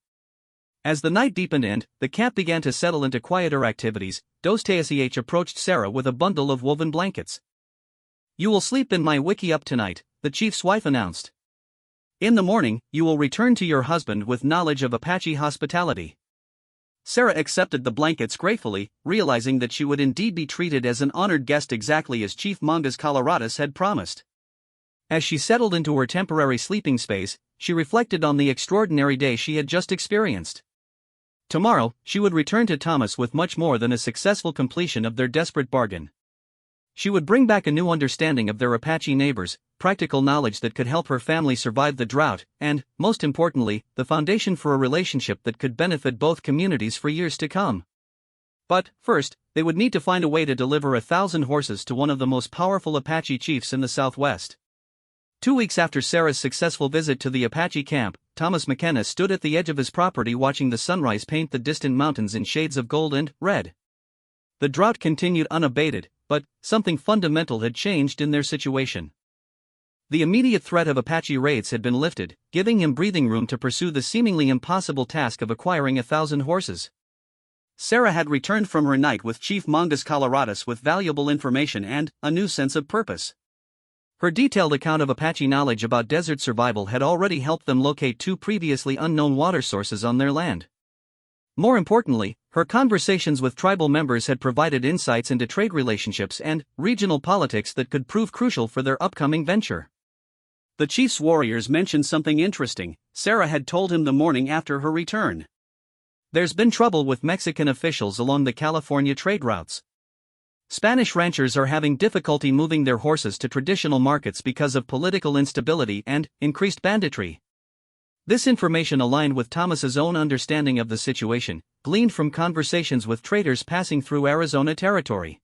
As the night deepened and the camp began to settle into quieter activities, Dostach approached Sarah with a bundle of woven blankets. You will sleep in my wickie up tonight, the chief's wife announced. In the morning, you will return to your husband with knowledge of Apache hospitality. Sarah accepted the blankets gratefully, realizing that she would indeed be treated as an honored guest exactly as Chief Mongas Coloradas had promised. As she settled into her temporary sleeping space, she reflected on the extraordinary day she had just experienced. Tomorrow, she would return to Thomas with much more than a successful completion of their desperate bargain. She would bring back a new understanding of their Apache neighbors, practical knowledge that could help her family survive the drought, and, most importantly, the foundation for a relationship that could benefit both communities for years to come. But, first, they would need to find a way to deliver 1,000 horses to one of the most powerful Apache chiefs in the Southwest. 2 weeks after Sarah's successful visit to the Apache camp, Thomas McKenna stood at the edge of his property watching the sunrise paint the distant mountains in shades of gold and red. The drought continued unabated, but something fundamental had changed in their situation. The immediate threat of Apache raids had been lifted, giving him breathing room to pursue the seemingly impossible task of acquiring 1,000 horses. Sarah had returned from her night with Chief Mongas Coloradas with valuable information and a new sense of purpose. Her detailed account of Apache knowledge about desert survival had already helped them locate 2 previously unknown water sources on their land. More importantly, her conversations with tribal members had provided insights into trade relationships and regional politics that could prove crucial for their upcoming venture. The chief's warriors mentioned something interesting Sarah had told him the morning after her return. There's been trouble with Mexican officials along the California trade routes. Spanish ranchers are having difficulty moving their horses to traditional markets because of political instability and increased banditry. This information aligned with Thomas's own understanding of the situation, gleaned from conversations with traders passing through Arizona territory.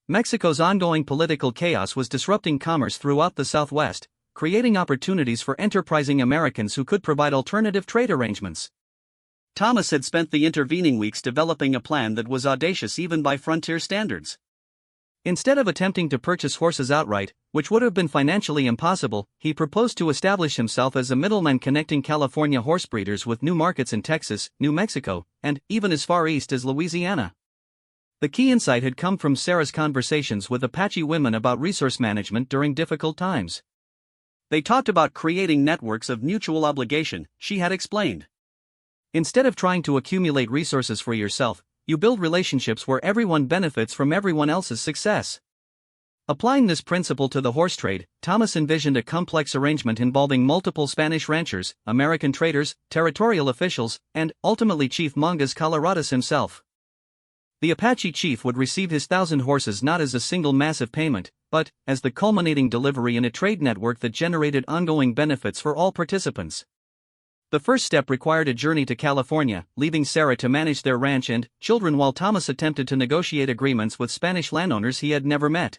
Mexico's ongoing political chaos was disrupting commerce throughout the Southwest, creating opportunities for enterprising Americans who could provide alternative trade arrangements. Thomas had spent the intervening weeks developing a plan that was audacious even by frontier standards. Instead of attempting to purchase horses outright, which would have been financially impossible, he proposed to establish himself as a middleman connecting California horse breeders with new markets in Texas, New Mexico, and even as far east as Louisiana. The key insight had come from Sarah's conversations with Apache women about resource management during difficult times. They talked about creating networks of mutual obligation, she had explained. Instead of trying to accumulate resources for yourself, you build relationships where everyone benefits from everyone else's success. Applying this principle to the horse trade, Thomas envisioned a complex arrangement involving multiple Spanish ranchers, American traders, territorial officials, and, ultimately, Chief Mongas Coloradas himself. The Apache chief would receive his 1,000 horses not as a single massive payment, but as the culminating delivery in a trade network that generated ongoing benefits for all participants. The first step required a journey to California, leaving Sarah to manage their ranch and children while Thomas attempted to negotiate agreements with Spanish landowners he had never met.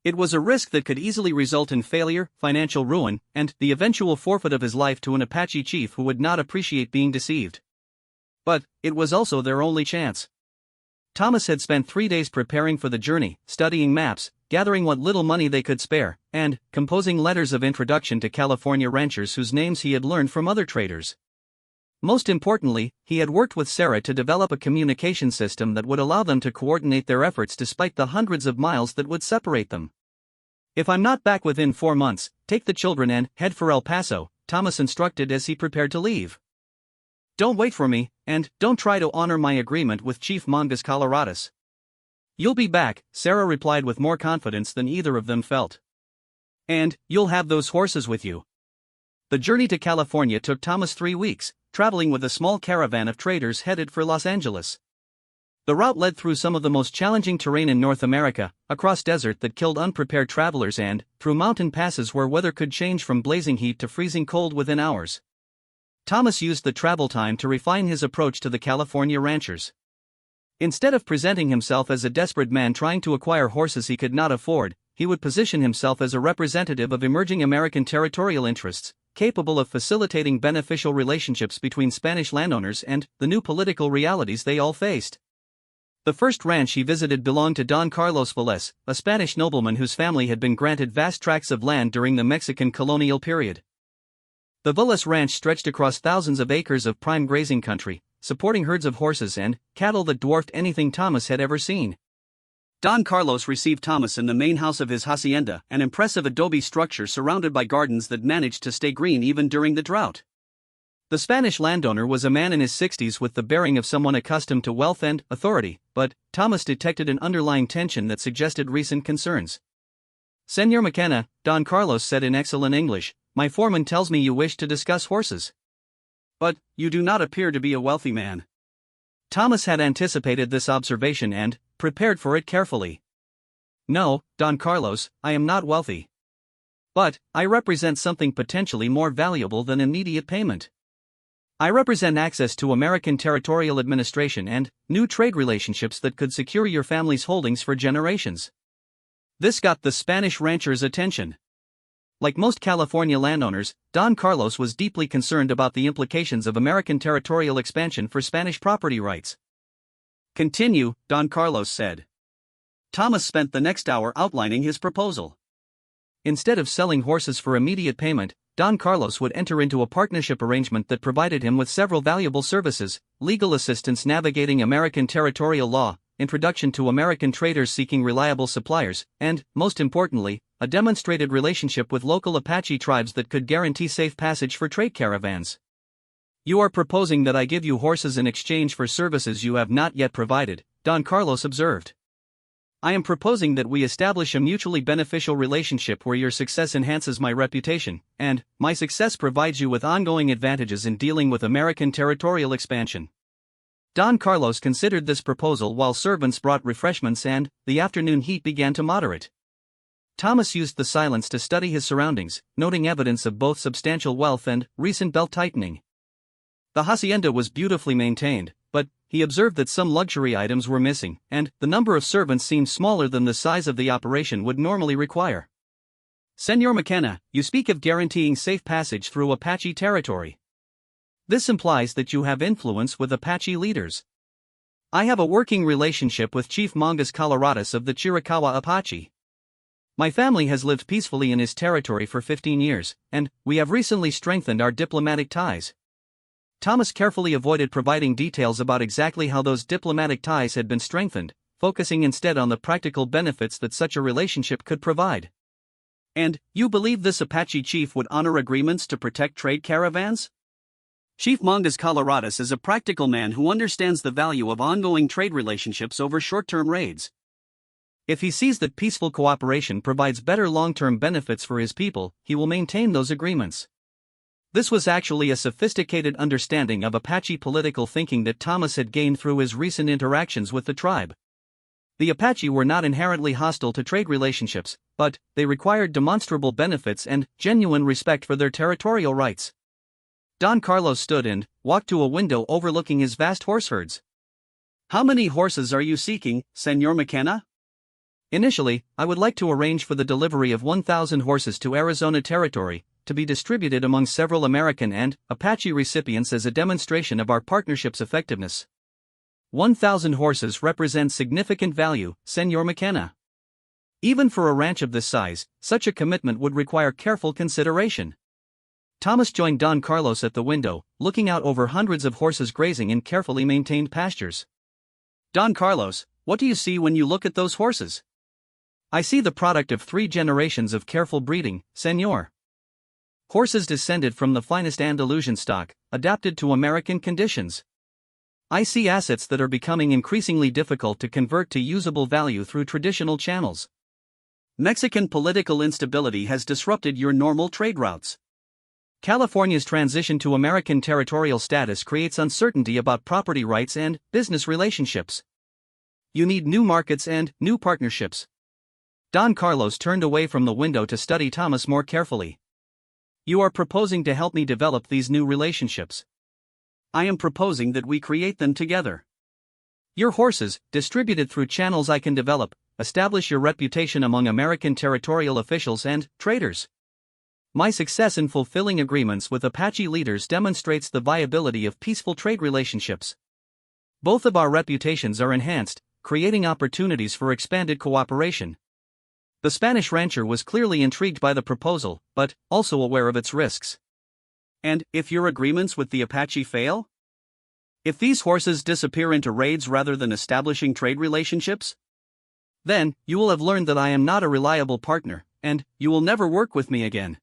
It was a risk that could easily result in failure, financial ruin, and the eventual forfeit of his life to an Apache chief who would not appreciate being deceived. But it was also their only chance. Thomas had spent 3 days preparing for the journey, studying maps, gathering what little money they could spare, and composing letters of introduction to California ranchers whose names he had learned from other traders. Most importantly, he had worked with Sarah to develop a communication system that would allow them to coordinate their efforts despite the hundreds of miles that would separate them. "If I'm not back within 4 months, take the children and head for El Paso," Thomas instructed as he prepared to leave. "Don't wait for me, and don't try to honor my agreement with Chief Mongas Coloradas." "You'll be back," Sarah replied with more confidence than either of them felt. "And you'll have those horses with you." The journey to California took Thomas 3 weeks, traveling with a small caravan of traders headed for Los Angeles. The route led through some of the most challenging terrain in North America, across desert that killed unprepared travelers and through mountain passes where weather could change from blazing heat to freezing cold within hours. Thomas used the travel time to refine his approach to the California ranchers. Instead of presenting himself as a desperate man trying to acquire horses he could not afford, he would position himself as a representative of emerging American territorial interests, capable of facilitating beneficial relationships between Spanish landowners and the new political realities they all faced. The first ranch he visited belonged to Don Carlos Velez, a Spanish nobleman whose family had been granted vast tracts of land during the Mexican colonial period. The Velez ranch stretched across thousands of acres of prime grazing country, supporting herds of horses and cattle that dwarfed anything Thomas had ever seen. Don Carlos received Thomas in the main house of his hacienda, an impressive adobe structure surrounded by gardens that managed to stay green even during the drought. The Spanish landowner was a man in his 60s with the bearing of someone accustomed to wealth and authority, but Thomas detected an underlying tension that suggested recent concerns. "Señor McKenna," Don Carlos said in excellent English, "my foreman tells me you wish to discuss horses. But you do not appear to be a wealthy man." Thomas had anticipated this observation and prepared for it carefully. "No, Don Carlos, I am not wealthy. But I represent something potentially more valuable than immediate payment. I represent access to American territorial administration and new trade relationships that could secure your family's holdings for generations." This got the Spanish ranchers' attention. Like most California landowners, Don Carlos was deeply concerned about the implications of American territorial expansion for Spanish property rights. "Continue," Don Carlos said. Thomas spent the next hour outlining his proposal. Instead of selling horses for immediate payment, Don Carlos would enter into a partnership arrangement that provided him with several valuable services: legal assistance navigating American territorial law, introduction to American traders seeking reliable suppliers, and, most importantly, a demonstrated relationship with local Apache tribes that could guarantee safe passage for trade caravans. "You are proposing that I give you horses in exchange for services you have not yet provided," Don Carlos observed. "I am proposing that we establish a mutually beneficial relationship where your success enhances my reputation, and my success provides you with ongoing advantages in dealing with American territorial expansion." Don Carlos considered this proposal while servants brought refreshments and the afternoon heat began to moderate. Thomas used the silence to study his surroundings, noting evidence of both substantial wealth and recent belt-tightening. The hacienda was beautifully maintained, but he observed that some luxury items were missing, and the number of servants seemed smaller than the size of the operation would normally require. Senor McKenna, you speak of guaranteeing safe passage through Apache territory. This implies that you have influence with Apache leaders. I have a working relationship with Chief Mongus Coloratus of the Chiricahua Apache. My family has lived peacefully in his territory for 15 years, and we have recently strengthened our diplomatic ties. Thomas carefully avoided providing details about exactly how those diplomatic ties had been strengthened, focusing instead on the practical benefits that such a relationship could provide. And you believe this Apache chief would honor agreements to protect trade caravans? Chief Mongus Coloratus is a practical man who understands the value of ongoing trade relationships over short-term raids. If he sees that peaceful cooperation provides better long-term benefits for his people, he will maintain those agreements. This was actually a sophisticated understanding of Apache political thinking that Thomas had gained through his recent interactions with the tribe. The Apache were not inherently hostile to trade relationships, but they required demonstrable benefits and genuine respect for their territorial rights. Don Carlos stood and walked to a window overlooking his vast horse herds. How many horses are you seeking, Senor McKenna? Initially, I would like to arrange for the delivery of 1,000 horses to Arizona territory, to be distributed among several American and Apache recipients as a demonstration of our partnership's effectiveness. 1,000 horses represent significant value, Senor McKenna. Even for a ranch of this size, such a commitment would require careful consideration. Thomas joined Don Carlos at the window, looking out over hundreds of horses grazing in carefully maintained pastures. Don Carlos, what do you see when you look at those horses? I see the product of 3 generations of careful breeding, Senor. Horses descended from the finest Andalusian stock, adapted to American conditions. I see assets that are becoming increasingly difficult to convert to usable value through traditional channels. Mexican political instability has disrupted your normal trade routes. California's transition to American territorial status creates uncertainty about property rights and business relationships. You need new markets and new partnerships. Don Carlos turned away from the window to study Thomas more carefully. You are proposing to help me develop these new relationships. I am proposing that we create them together. Your horses, distributed through channels I can develop, establish your reputation among American territorial officials and traders. My success in fulfilling agreements with Apache leaders demonstrates the viability of peaceful trade relationships. Both of our reputations are enhanced, creating opportunities for expanded cooperation. The Spanish rancher was clearly intrigued by the proposal, but also aware of its risks. And if your agreements with the Apache fail? If these horses disappear into raids rather than establishing trade relationships? Then, you will have learned that I am not a reliable partner, and you will never work with me again.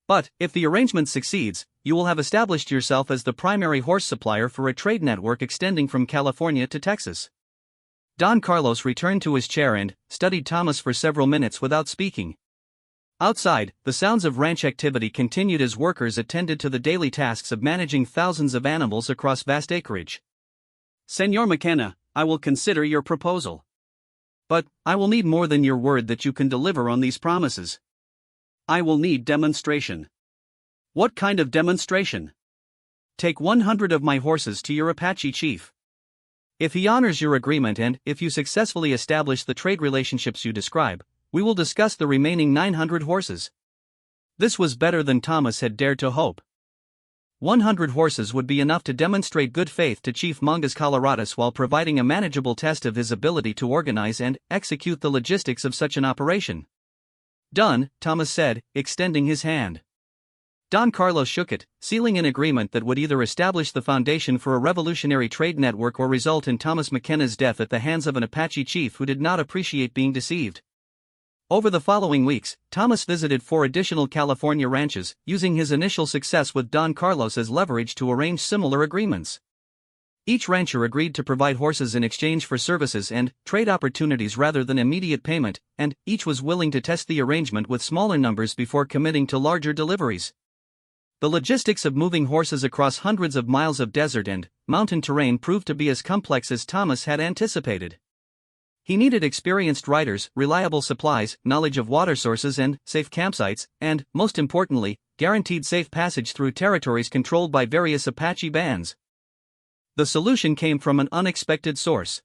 But, if the arrangement succeeds, you will have established yourself as the primary horse supplier for a trade network extending from California to Texas. Don Carlos returned to his chair and studied Thomas for several minutes without speaking. Outside, the sounds of ranch activity continued as workers attended to the daily tasks of managing thousands of animals across vast acreage. Senor McKenna, I will consider your proposal. But, I will need more than your word that you can deliver on these promises. I will need demonstration. What kind of demonstration? Take 100 of my horses to your Apache chief. If he honors your agreement and if you successfully establish the trade relationships you describe, we will discuss the remaining 900 horses. This was better than Thomas had dared to hope. 100 horses would be enough to demonstrate good faith to Chief Mongus Coloratus while providing a manageable test of his ability to organize and execute the logistics of such an operation. Done, Thomas said, extending his hand. Don Carlos shook it, sealing an agreement that would either establish the foundation for a revolutionary trade network or result in Thomas McKenna's death at the hands of an Apache chief who did not appreciate being deceived. Over the following weeks, Thomas visited 4 additional California ranches, using his initial success with Don Carlos as leverage to arrange similar agreements. Each rancher agreed to provide horses in exchange for services and trade opportunities rather than immediate payment, and each was willing to test the arrangement with smaller numbers before committing to larger deliveries. The logistics of moving horses across hundreds of miles of desert and mountain terrain proved to be as complex as Thomas had anticipated. He needed experienced riders, reliable supplies, knowledge of water sources and safe campsites, and, most importantly, guaranteed safe passage through territories controlled by various Apache bands. The solution came from an unexpected source.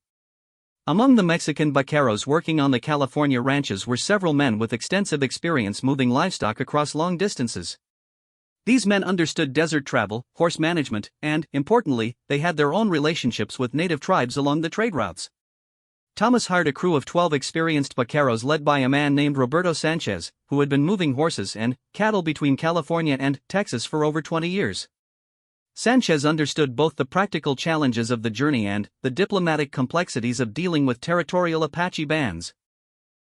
Among the Mexican vaqueros working on the California ranches were several men with extensive experience moving livestock across long distances. These men understood desert travel, horse management, and, importantly, they had their own relationships with native tribes along the trade routes. Thomas hired a crew of 12 experienced vaqueros led by a man named Roberto Sanchez, who had been moving horses and cattle between California and Texas for over 20 years. Sanchez understood both the practical challenges of the journey and the diplomatic complexities of dealing with territorial Apache bands.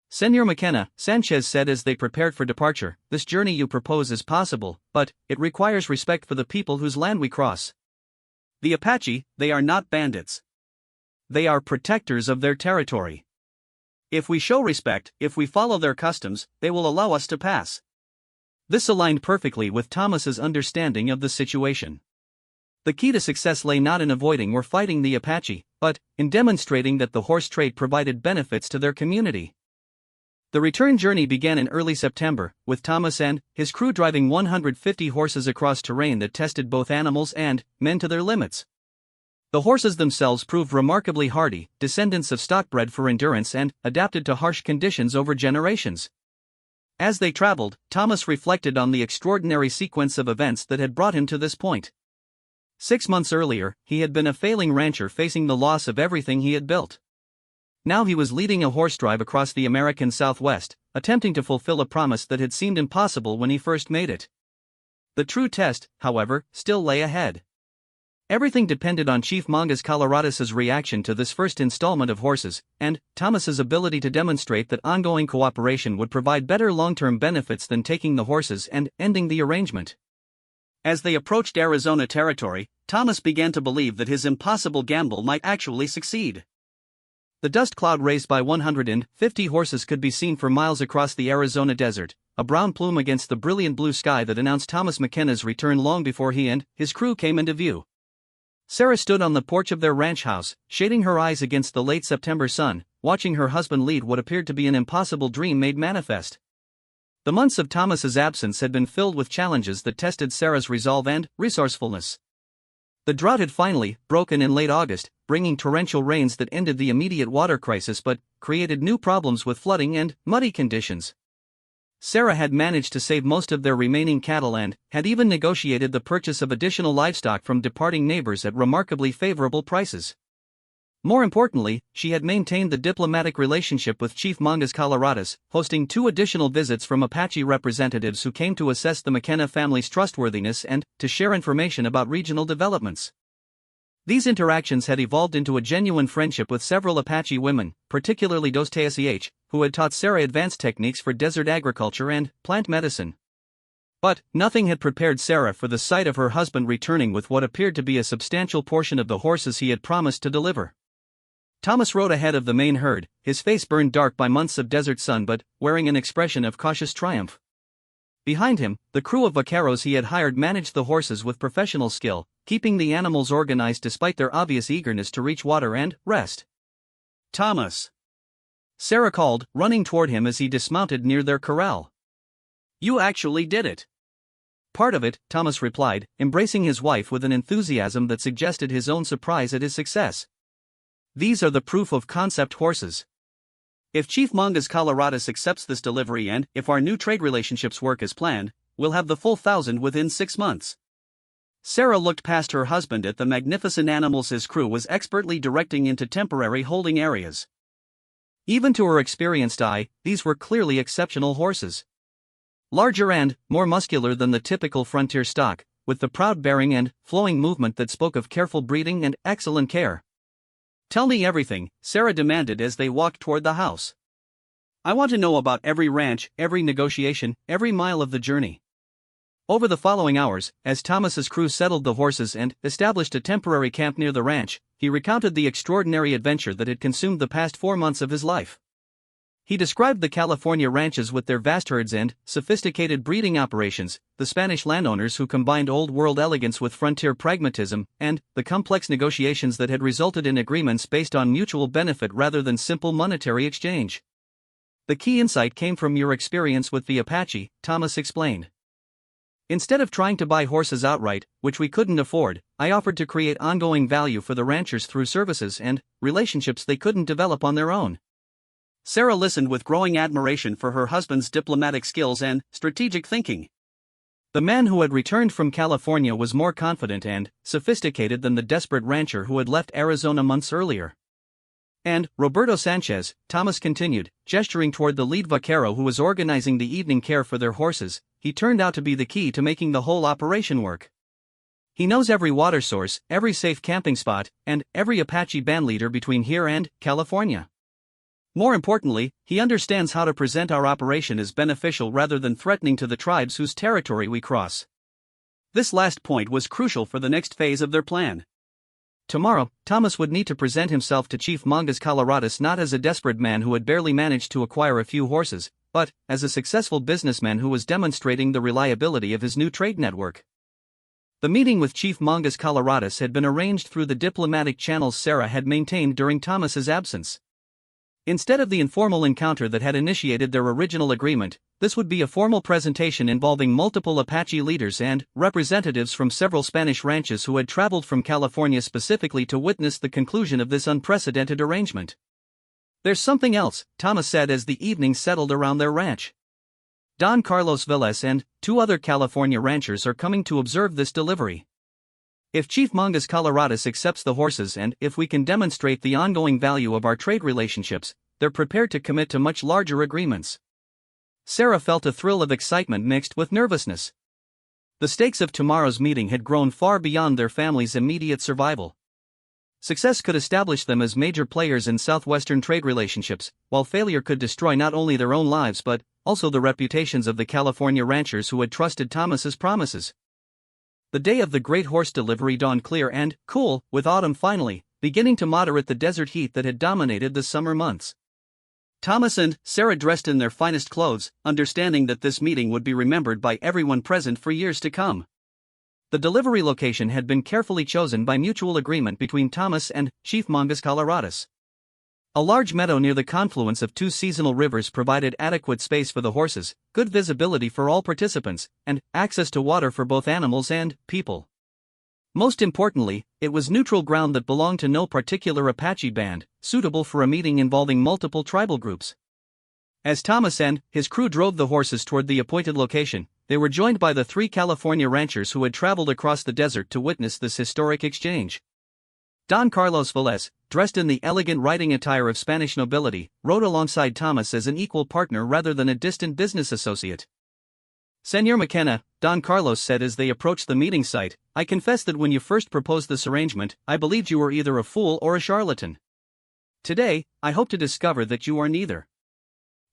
"Senor McKenna," Sanchez said as they prepared for departure, "this journey you propose is possible, but it requires respect for the people whose land we cross. The Apache, they are not bandits. They are protectors of their territory. If we show respect, if we follow their customs, they will allow us to pass." This aligned perfectly with Thomas's understanding of the situation. The key to success lay not in avoiding or fighting the Apache, but in demonstrating that the horse trade provided benefits to their community. The return journey began in early September, with Thomas and his crew driving 150 horses across terrain that tested both animals and men to their limits. The horses themselves proved remarkably hardy, descendants of stock bred for endurance and adapted to harsh conditions over generations. As they traveled, Thomas reflected on the extraordinary sequence of events that had brought him to this point. 6 months earlier, he had been a failing rancher facing the loss of everything he had built. Now he was leading a horse drive across the American Southwest, attempting to fulfill a promise that had seemed impossible when he first made it. The true test, however, still lay ahead. Everything depended on Chief Mangas Colorados's reaction to this first installment of horses, and Thomas's ability to demonstrate that ongoing cooperation would provide better long-term benefits than taking the horses and ending the arrangement. As they approached Arizona territory, Thomas began to believe that his impossible gamble might actually succeed. The dust cloud raised by 150 horses could be seen for miles across the Arizona desert, a brown plume against the brilliant blue sky that announced Thomas McKenna's return long before he and his crew came into view. Sarah stood on the porch of their ranch house, shading her eyes against the late September sun, watching her husband lead what appeared to be an impossible dream made manifest. The months of Thomas's absence had been filled with challenges that tested Sarah's resolve and resourcefulness. The drought had finally broken in late August, bringing torrential rains that ended the immediate water crisis but created new problems with flooding and muddy conditions. Sarah had managed to save most of their remaining cattle and had even negotiated the purchase of additional livestock from departing neighbors at remarkably favorable prices. More importantly, she had maintained the diplomatic relationship with Chief Mangas Colorados, hosting 2 additional visits from Apache representatives who came to assess the McKenna family's trustworthiness and to share information about regional developments. These interactions had evolved into a genuine friendship with several Apache women, particularly Dos Tsh, who had taught Sarah advanced techniques for desert agriculture and plant medicine. But nothing had prepared Sarah for the sight of her husband returning with what appeared to be a substantial portion of the horses he had promised to deliver. Thomas rode ahead of the main herd, his face burned dark by months of desert sun but wearing an expression of cautious triumph. Behind him, the crew of vaqueros he had hired managed the horses with professional skill, keeping the animals organized despite their obvious eagerness to reach water and rest. "Thomas!" Sarah called, running toward him as he dismounted near their corral. "You actually did it." "Part of it," Thomas replied, embracing his wife with an enthusiasm that suggested his own surprise at his success. "These are the proof of concept horses. If Chief Mangas Colorados accepts this delivery and if our new trade relationships work as planned, we'll have the full 1,000 within 6 months." Sarah looked past her husband at the magnificent animals his crew was expertly directing into temporary holding areas. Even to her experienced eye, these were clearly exceptional horses. Larger and more muscular than the typical frontier stock, with the proud bearing and flowing movement that spoke of careful breeding and excellent care. "Tell me everything," Sarah demanded as they walked toward the house. "I want to know about every ranch, every negotiation, every mile of the journey." Over the following hours, as Thomas's crew settled the horses and established a temporary camp near the ranch, he recounted the extraordinary adventure that had consumed the past 4 months of his life. He described the California ranches with their vast herds and sophisticated breeding operations, the Spanish landowners who combined old-world elegance with frontier pragmatism, and the complex negotiations that had resulted in agreements based on mutual benefit rather than simple monetary exchange. The key insight came from your experience with the Apache, Thomas explained. Instead of trying to buy horses outright, which we couldn't afford, I offered to create ongoing value for the ranchers through services and relationships they couldn't develop on their own. Sarah listened with growing admiration for her husband's diplomatic skills and strategic thinking. The man who had returned from California was more confident and sophisticated than the desperate rancher who had left Arizona months earlier. And Roberto Sanchez, Thomas continued, gesturing toward the lead vaquero who was organizing the evening care for their horses, he turned out to be the key to making the whole operation work. He knows every water source, every safe camping spot, and every Apache bandleader between here and California. More importantly, he understands how to present our operation as beneficial rather than threatening to the tribes whose territory we cross. This last point was crucial for the next phase of their plan. Tomorrow, Thomas would need to present himself to Chief Mangas Coloradas not as a desperate man who had barely managed to acquire a few horses, but as a successful businessman who was demonstrating the reliability of his new trade network. The meeting with Chief Mangas Coloradas had been arranged through the diplomatic channels Sarah had maintained during Thomas's absence. Instead of the informal encounter that had initiated their original agreement, this would be a formal presentation involving multiple Apache leaders and representatives from several Spanish ranches who had traveled from California specifically to witness the conclusion of this unprecedented arrangement. There's something else, Thomas said as the evening settled around their ranch. Don Carlos Velez and 2 other California ranchers are coming to observe this delivery. If Chief Mangas Coloradas accepts the horses and if we can demonstrate the ongoing value of our trade relationships, they're prepared to commit to much larger agreements. Sarah felt a thrill of excitement mixed with nervousness. The stakes of tomorrow's meeting had grown far beyond their family's immediate survival. Success could establish them as major players in southwestern trade relationships, while failure could destroy not only their own lives but also the reputations of the California ranchers who had trusted Thomas's promises. The day of the great horse delivery dawned clear and cool, with autumn finally beginning to moderate the desert heat that had dominated the summer months. Thomas and Sarah dressed in their finest clothes, understanding that this meeting would be remembered by everyone present for years to come. The delivery location had been carefully chosen by mutual agreement between Thomas and Chief Mangas Coloradas. A large meadow near the confluence of 2 seasonal rivers provided adequate space for the horses, good visibility for all participants, and access to water for both animals and people. Most importantly, it was neutral ground that belonged to no particular Apache band, suitable for a meeting involving multiple tribal groups. As Thomas and his crew drove the horses toward the appointed location, they were joined by the 3 California ranchers who had traveled across the desert to witness this historic exchange. Don Carlos Velez, dressed in the elegant riding attire of Spanish nobility, rode alongside Thomas as an equal partner rather than a distant business associate. Señor McKenna, Don Carlos said as they approached the meeting site, I confess that when you first proposed this arrangement, I believed you were either a fool or a charlatan. Today, I hope to discover that you are neither.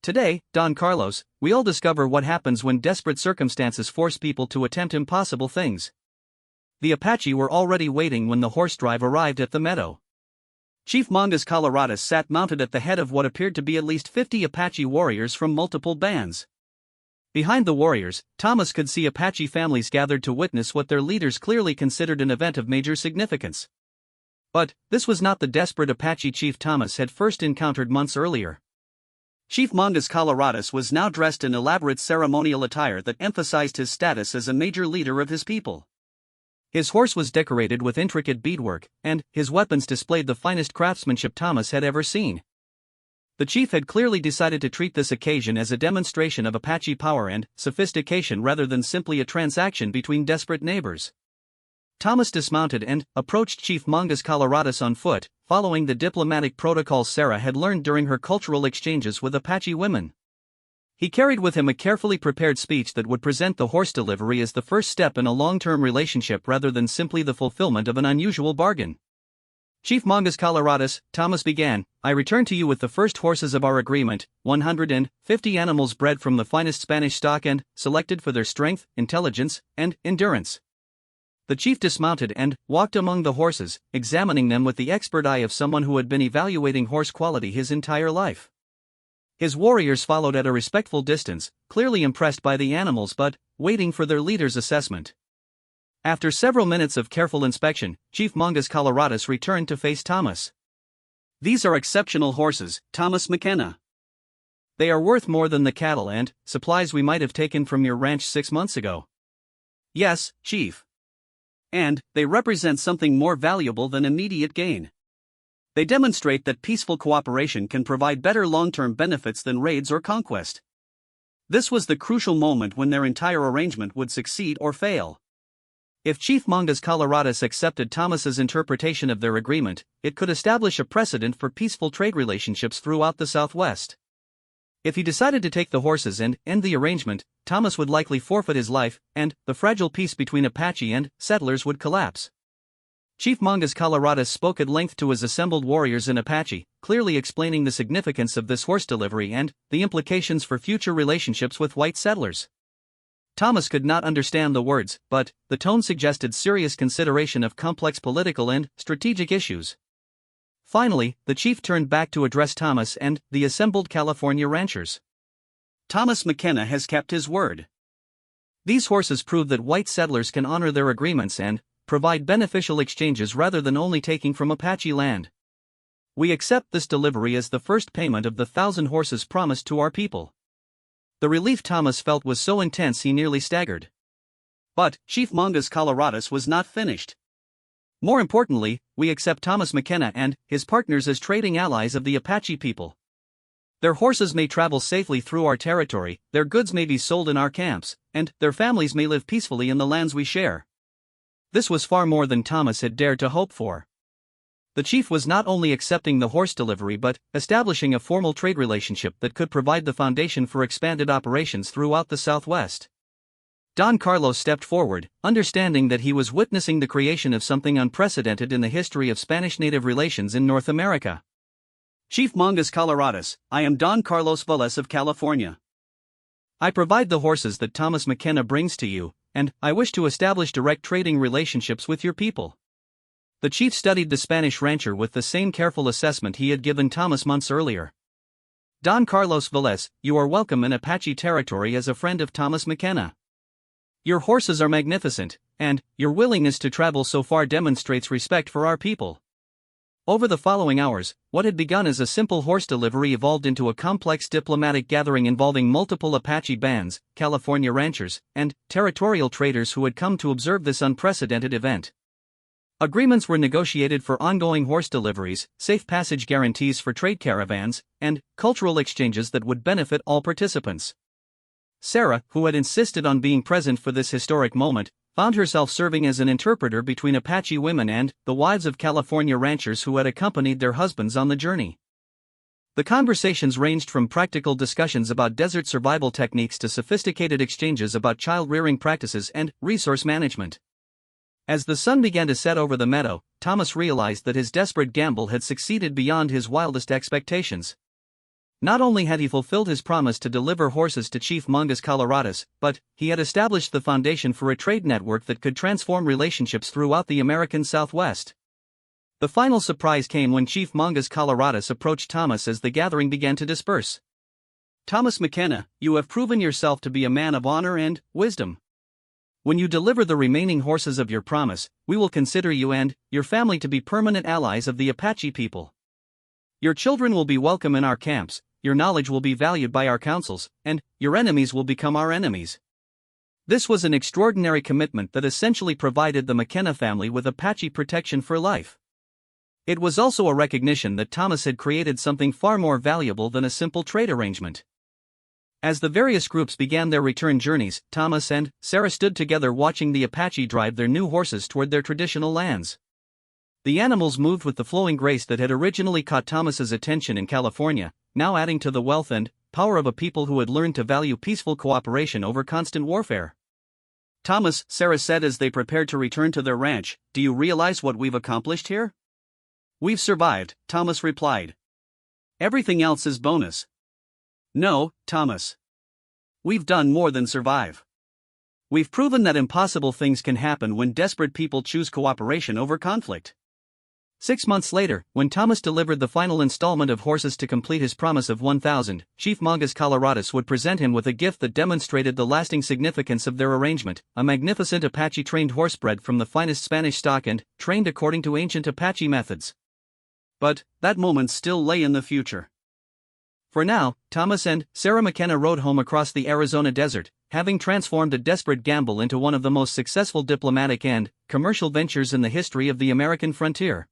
Today, Don Carlos, we all discover what happens when desperate circumstances force people to attempt impossible things. The Apache were already waiting when the horse drive arrived at the meadow. Chief Mangas Coloradas sat mounted at the head of what appeared to be at least 50 Apache warriors from multiple bands. Behind the warriors, Thomas could see Apache families gathered to witness what their leaders clearly considered an event of major significance. But this was not the desperate Apache chief Thomas had first encountered months earlier. Chief Mangas Coloradas was now dressed in elaborate ceremonial attire that emphasized his status as a major leader of his people. His horse was decorated with intricate beadwork, and his weapons displayed the finest craftsmanship Thomas had ever seen. The chief had clearly decided to treat this occasion as a demonstration of Apache power and sophistication rather than simply a transaction between desperate neighbors. Thomas dismounted and approached Chief Mangas Coloradas on foot, following the diplomatic protocols Sarah had learned during her cultural exchanges with Apache women. He carried with him a carefully prepared speech that would present the horse delivery as the first step in a long-term relationship rather than simply the fulfillment of an unusual bargain. Chief Mangas Coloradas, Thomas began, I return to you with the first horses of our agreement, 150 animals bred from the finest Spanish stock and selected for their strength, intelligence, and endurance. The chief dismounted and walked among the horses, examining them with the expert eye of someone who had been evaluating horse quality his entire life. His warriors followed at a respectful distance, clearly impressed by the animals but waiting for their leader's assessment. After several minutes of careful inspection, Chief Mongus Coloradus returned to face Thomas. "These are exceptional horses, Thomas McKenna. They are worth more than the cattle and supplies we might have taken from your ranch 6 months ago." "Yes, Chief. And they represent something more valuable than immediate gain. They demonstrate that peaceful cooperation can provide better long-term benefits than raids or conquest." This was the crucial moment when their entire arrangement would succeed or fail. If Chief Mongus Coloradus accepted Thomas's interpretation of their agreement, it could establish a precedent for peaceful trade relationships throughout the Southwest. If he decided to take the horses and end the arrangement, Thomas would likely forfeit his life, and the fragile peace between Apache and settlers would collapse. Chief Mongus Coloradus spoke at length to his assembled warriors in Apache, clearly explaining the significance of this horse delivery and the implications for future relationships with white settlers. Thomas could not understand the words, but the tone suggested serious consideration of complex political and strategic issues. Finally, the chief turned back to address Thomas and the assembled California ranchers. "Thomas McKenna has kept his word. These horses prove that white settlers can honor their agreements and provide beneficial exchanges rather than only taking from Apache land. We accept this delivery as the first payment of the 1,000 horses promised to our people." The relief Thomas felt was so intense he nearly staggered. But Chief Mongus Coloradus was not finished. "More importantly, we accept Thomas McKenna and his partners as trading allies of the Apache people. Their horses may travel safely through our territory, their goods may be sold in our camps, and their families may live peacefully in the lands we share." This was far more than Thomas had dared to hope for. The chief was not only accepting the horse delivery but establishing a formal trade relationship that could provide the foundation for expanded operations throughout the Southwest. Don Carlos stepped forward, understanding that he was witnessing the creation of something unprecedented in the history of Spanish-Native relations in North America. "Chief Mongus Coloradus, I am Don Carlos Velez of California. I provide the horses that Thomas McKenna brings to you, and I wish to establish direct trading relationships with your people." The chief studied the Spanish rancher with the same careful assessment he had given Thomas months earlier. "Don Carlos Velez, you are welcome in Apache territory as a friend of Thomas McKenna. Your horses are magnificent, and your willingness to travel so far demonstrates respect for our people." Over the following hours, what had begun as a simple horse delivery evolved into a complex diplomatic gathering involving multiple Apache bands, California ranchers, and territorial traders who had come to observe this unprecedented event. Agreements were negotiated for ongoing horse deliveries, safe passage guarantees for trade caravans, and cultural exchanges that would benefit all participants. Sarah, who had insisted on being present for this historic moment, found herself serving as an interpreter between Apache women and the wives of California ranchers who had accompanied their husbands on the journey. The conversations ranged from practical discussions about desert survival techniques to sophisticated exchanges about child-rearing practices and resource management. As the sun began to set over the meadow, Thomas realized that his desperate gamble had succeeded beyond his wildest expectations. Not only had he fulfilled his promise to deliver horses to Chief Mongus Coloradus, but he had established the foundation for a trade network that could transform relationships throughout the American Southwest. The final surprise came when Chief Mongus Coloradus approached Thomas as the gathering began to disperse. "Thomas McKenna, you have proven yourself to be a man of honor and wisdom. When you deliver the remaining horses of your promise, we will consider you and your family to be permanent allies of the Apache people. Your children will be welcome in our camps, your knowledge will be valued by our councils, and your enemies will become our enemies." This was an extraordinary commitment that essentially provided the McKenna family with Apache protection for life. It was also a recognition that Thomas had created something far more valuable than a simple trade arrangement. As the various groups began their return journeys, Thomas and Sarah stood together watching the Apache drive their new horses toward their traditional lands. The animals moved with the flowing grace that had originally caught Thomas's attention in California, now adding to the wealth and power of a people who had learned to value peaceful cooperation over constant warfare. "Thomas," Sarah said as they prepared to return to their ranch, "do you realize what we've accomplished here?" "We've survived," Thomas replied. "Everything else is bonus." "No, Thomas. We've done more than survive. We've proven that impossible things can happen when desperate people choose cooperation over conflict." 6 months later, when Thomas delivered the final installment of horses to complete his promise of 1,000, Chief Mongus Coloradus would present him with a gift that demonstrated the lasting significance of their arrangement, a magnificent Apache-trained horse bred from the finest Spanish stock and trained according to ancient Apache methods. But that moment still lay in the future. For now, Thomas and Sarah McKenna rode home across the Arizona desert, having transformed a desperate gamble into one of the most successful diplomatic and commercial ventures in the history of the American frontier.